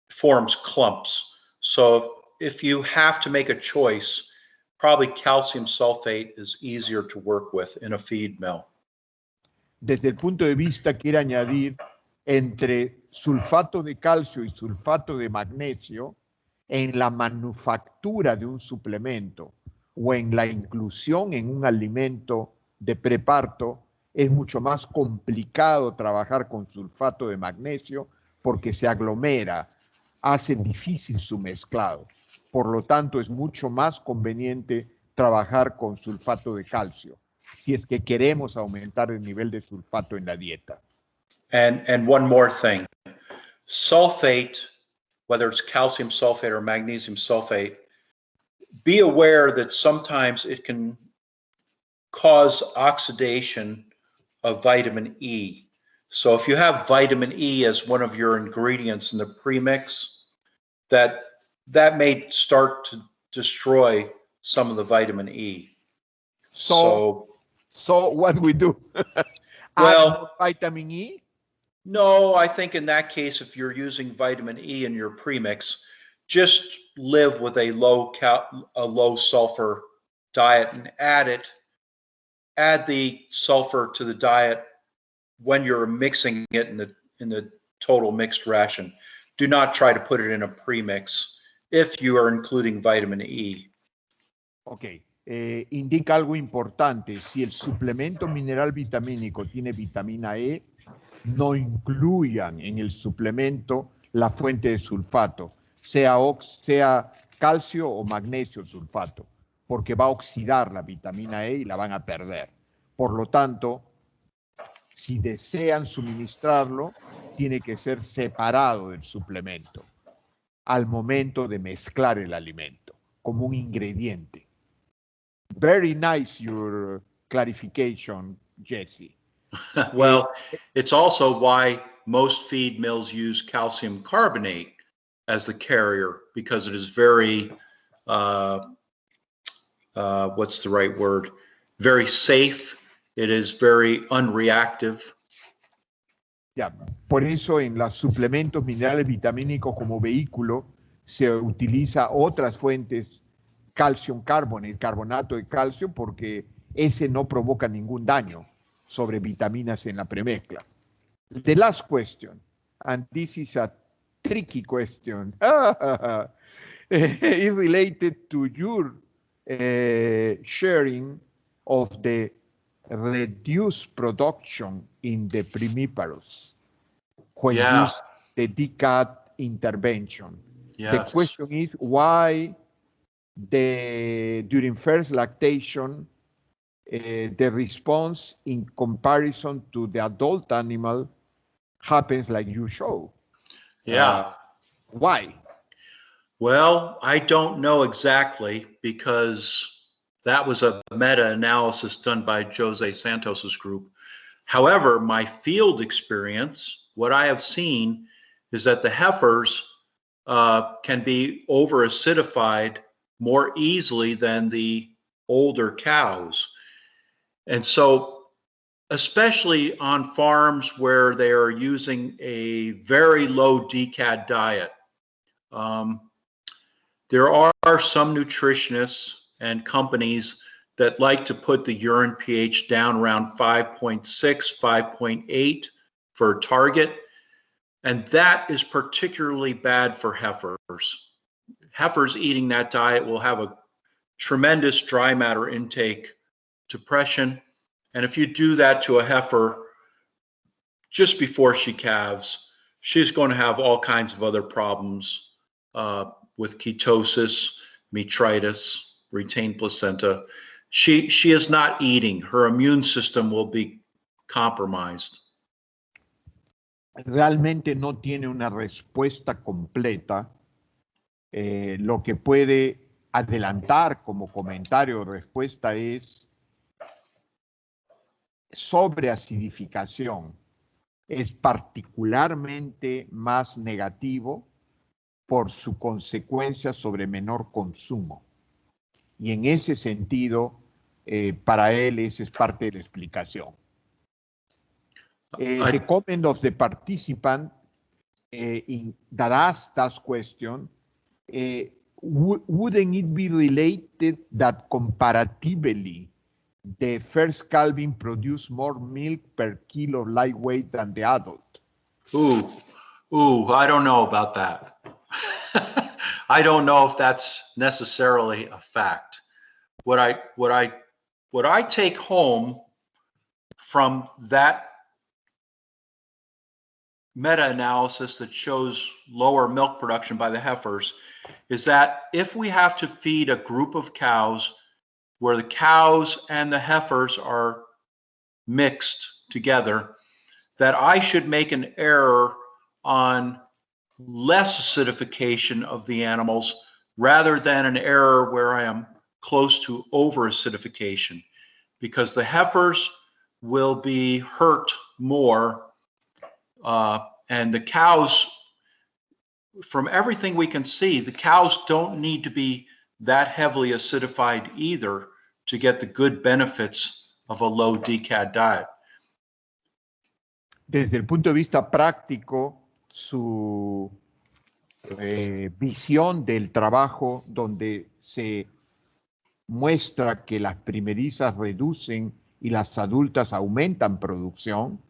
forms clumps. So if you have to make a choice, probably calcium sulfate is easier to work with in a feed mill. Desde el punto de vista, quiero añadir, entre sulfato de calcio y sulfato de magnesio, en la manufactura de un suplemento o en la inclusión en un alimento de preparto, es mucho más complicado trabajar con sulfato de magnesio porque se aglomera, hace difícil su mezclado. Por lo tanto, es mucho más conveniente trabajar con sulfato de calcio, si es que queremos aumentar el nivel de sulfato en la dieta. And one more thing, sulfate, whether it's calcium sulfate or magnesium sulfate, be aware that sometimes it can cause oxidation of vitamin E. So if you have vitamin E as one of your ingredients in the premix, that may start to destroy some of the vitamin E. So what we do? Well, vitamin E? No, I think in that case, if you're using vitamin E in your premix, just live with a low sulfur diet and add the sulfur to the diet when you're mixing it in the total mixed ration. Do not try to put it in a premix if you are including vitamin E. Ok, indica algo importante. Si el suplemento mineral vitamínico tiene vitamina E, no incluyan en el suplemento la fuente de sulfato, sea calcio o magnesio sulfato, porque va a oxidar la vitamina E y la van a perder. Por lo tanto, si desean suministrarlo, tiene que ser separado del suplemento al momento de mezclar el alimento, como un ingrediente. Very nice your clarification, Jesse. Well, it's also why most feed mills use calcium carbonate as the carrier, because it is very, what's the right word? Very safe. It is very unreactive. Ya, por eso en los suplementos minerales vitamínicos como vehículo se utiliza otras fuentes, calcium carbonate, carbonato de calcio, porque ese no provoca ningún daño sobre vitaminas en la premezcla. The last question, and this is a tricky question, is related to your sharing of the reduced production in the primiparous when used the DCAT intervention. Yes. The question is why during first lactation the response in comparison to the adult animal happens like you show. Yeah. Why? Well, I don't know exactly, because that was a meta-analysis done by Jose Santos's group. However, my field experience, what I have seen is that the heifers can be over-acidified more easily than the older cows. And so, especially on farms where they are using a very low DCAD diet, there are some nutritionists and companies that like to put the urine pH down around 5.6, 5.8 for target. And that is particularly bad for heifers. Heifers eating that diet will have a tremendous dry matter intake depression. And if you do that to a heifer just before she calves, she's going to have all kinds of other problems with ketosis, metritis, retained placenta. She is not eating. Her immune system will be compromised. Realmente no tiene una respuesta completa. Lo que puede adelantar como comentario o respuesta es sobre acidificación. Es particularmente más negativo por su consecuencia sobre menor consumo. Y en ese sentido, para él, esa es parte de la explicación. The comment of the participant that asked that question, wouldn't it be related that comparatively the first calving produced more milk per kilo lightweight than the adult? Ooh, I don't know about that. I don't know if that's necessarily a fact. What I take home from that meta-analysis that shows lower milk production by the heifers is that if we have to feed a group of cows where the cows and the heifers are mixed together, that I should make an error on less acidification of the animals rather than an error where I am close to over-acidification, because the heifers will be hurt more. And the cows, from everything we can see, the cows don't need to be that heavily acidified either to get the good benefits of a low DCAD diet. Desde el punto de vista práctico, su visión del trabajo donde se muestra que las primerizas reducen y las adultas aumentan producción,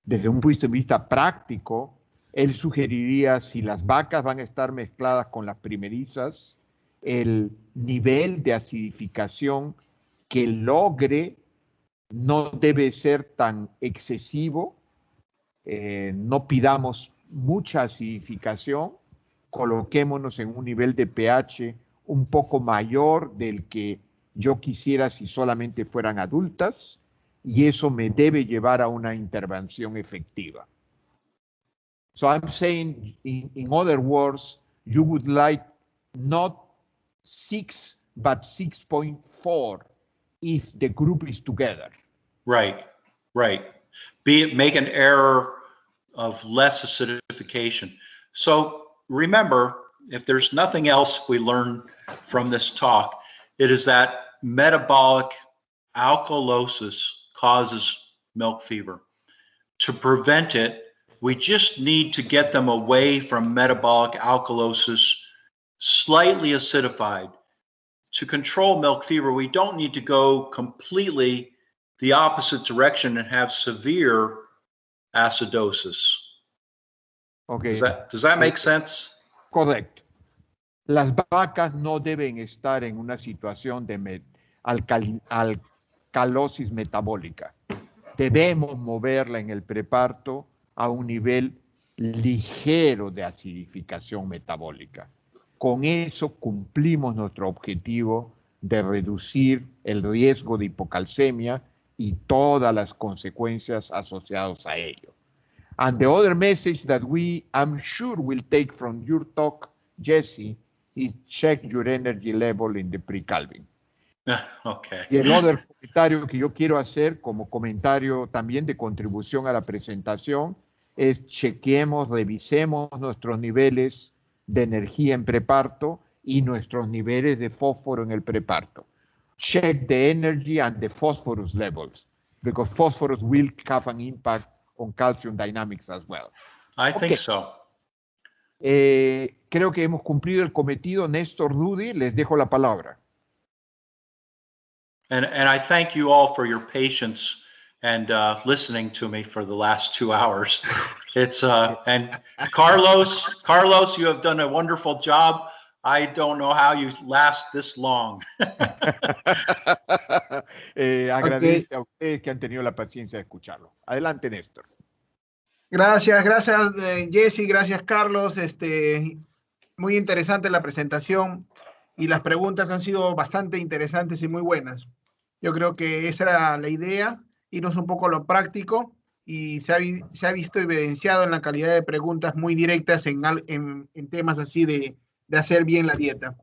desde un punto de vista práctico, él sugeriría, si las vacas van a estar mezcladas con las primerizas, el nivel de acidificación que logre no debe ser tan excesivo. No pidamos mucha acidificación, coloquémonos en un nivel de pH un poco mayor del que yo quisiera si solamente fueran adultas, y eso me debe llevar a una intervención efectiva. So I'm saying, in other words, you would like not 6, but 6.4 if the group is together. Right. Make an error of less acidification. So remember, if there's nothing else we learn from this talk, it is that metabolic alkalosis causes milk fever. To prevent it, we just need to get them away from metabolic alkalosis, slightly acidified. To control milk fever, we don't need to go completely the opposite direction and have severe acidosis. Okay. Does that make sense? Correcto. Las vacas no deben estar en una situación de alcalosis metabólica. Debemos moverla en el preparto a un nivel ligero de acidificación metabólica. Con eso cumplimos nuestro objetivo de reducir el riesgo de hipocalcemia y todas las consecuencias asociadas a ello. And the other message that I'm sure will take from your talk, Jesse, is check your energy level in the pre-calving. Okay. Y el otro comentario que yo quiero hacer como comentario también de contribución a la presentación es chequemos, revisemos nuestros niveles de energía en preparto y nuestros niveles de fósforo en el preparto. check the energy and the phosphorus levels, because phosphorus will have an impact on calcium dynamics as well. I think so. Creo que hemos cumplido el cometido. Néstor, Rudy, les dejo la palabra. And I thank you all for your patience and listening to me for the last 2 hours. It's and Carlos, you have done a wonderful job. I don't know how you last this long. Agradezco a ustedes que han tenido la paciencia de escucharlo. Adelante, Néstor. Gracias, Jesse, gracias, Carlos. Muy interesante la presentación y las preguntas han sido bastante interesantes y muy buenas. Yo creo que esa era la idea, irnos un poco a lo práctico, y se ha visto evidenciado en la calidad de preguntas muy directas en temas así de hacer bien la dieta.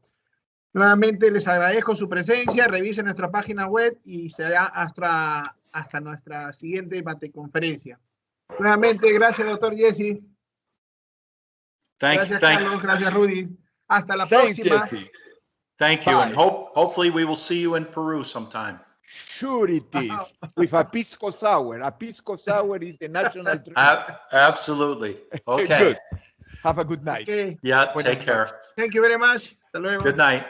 Nuevamente les agradezco su presencia. Revisen nuestra página web y será hasta nuestra siguiente Batticonferencia. Nuevamente, gracias, doctor Jesse. Gracias, Carlos. Gracias, Rudy. Hasta la próxima. Jesse. Thank you, and hopefully we will see you in Peru sometime. Sure it is. With a pisco sour. A pisco sour is the national drink. Absolutely. Okay. Good. Have a good night. Okay. Yeah, take care. Thank you very much. Hasta luego. Good night.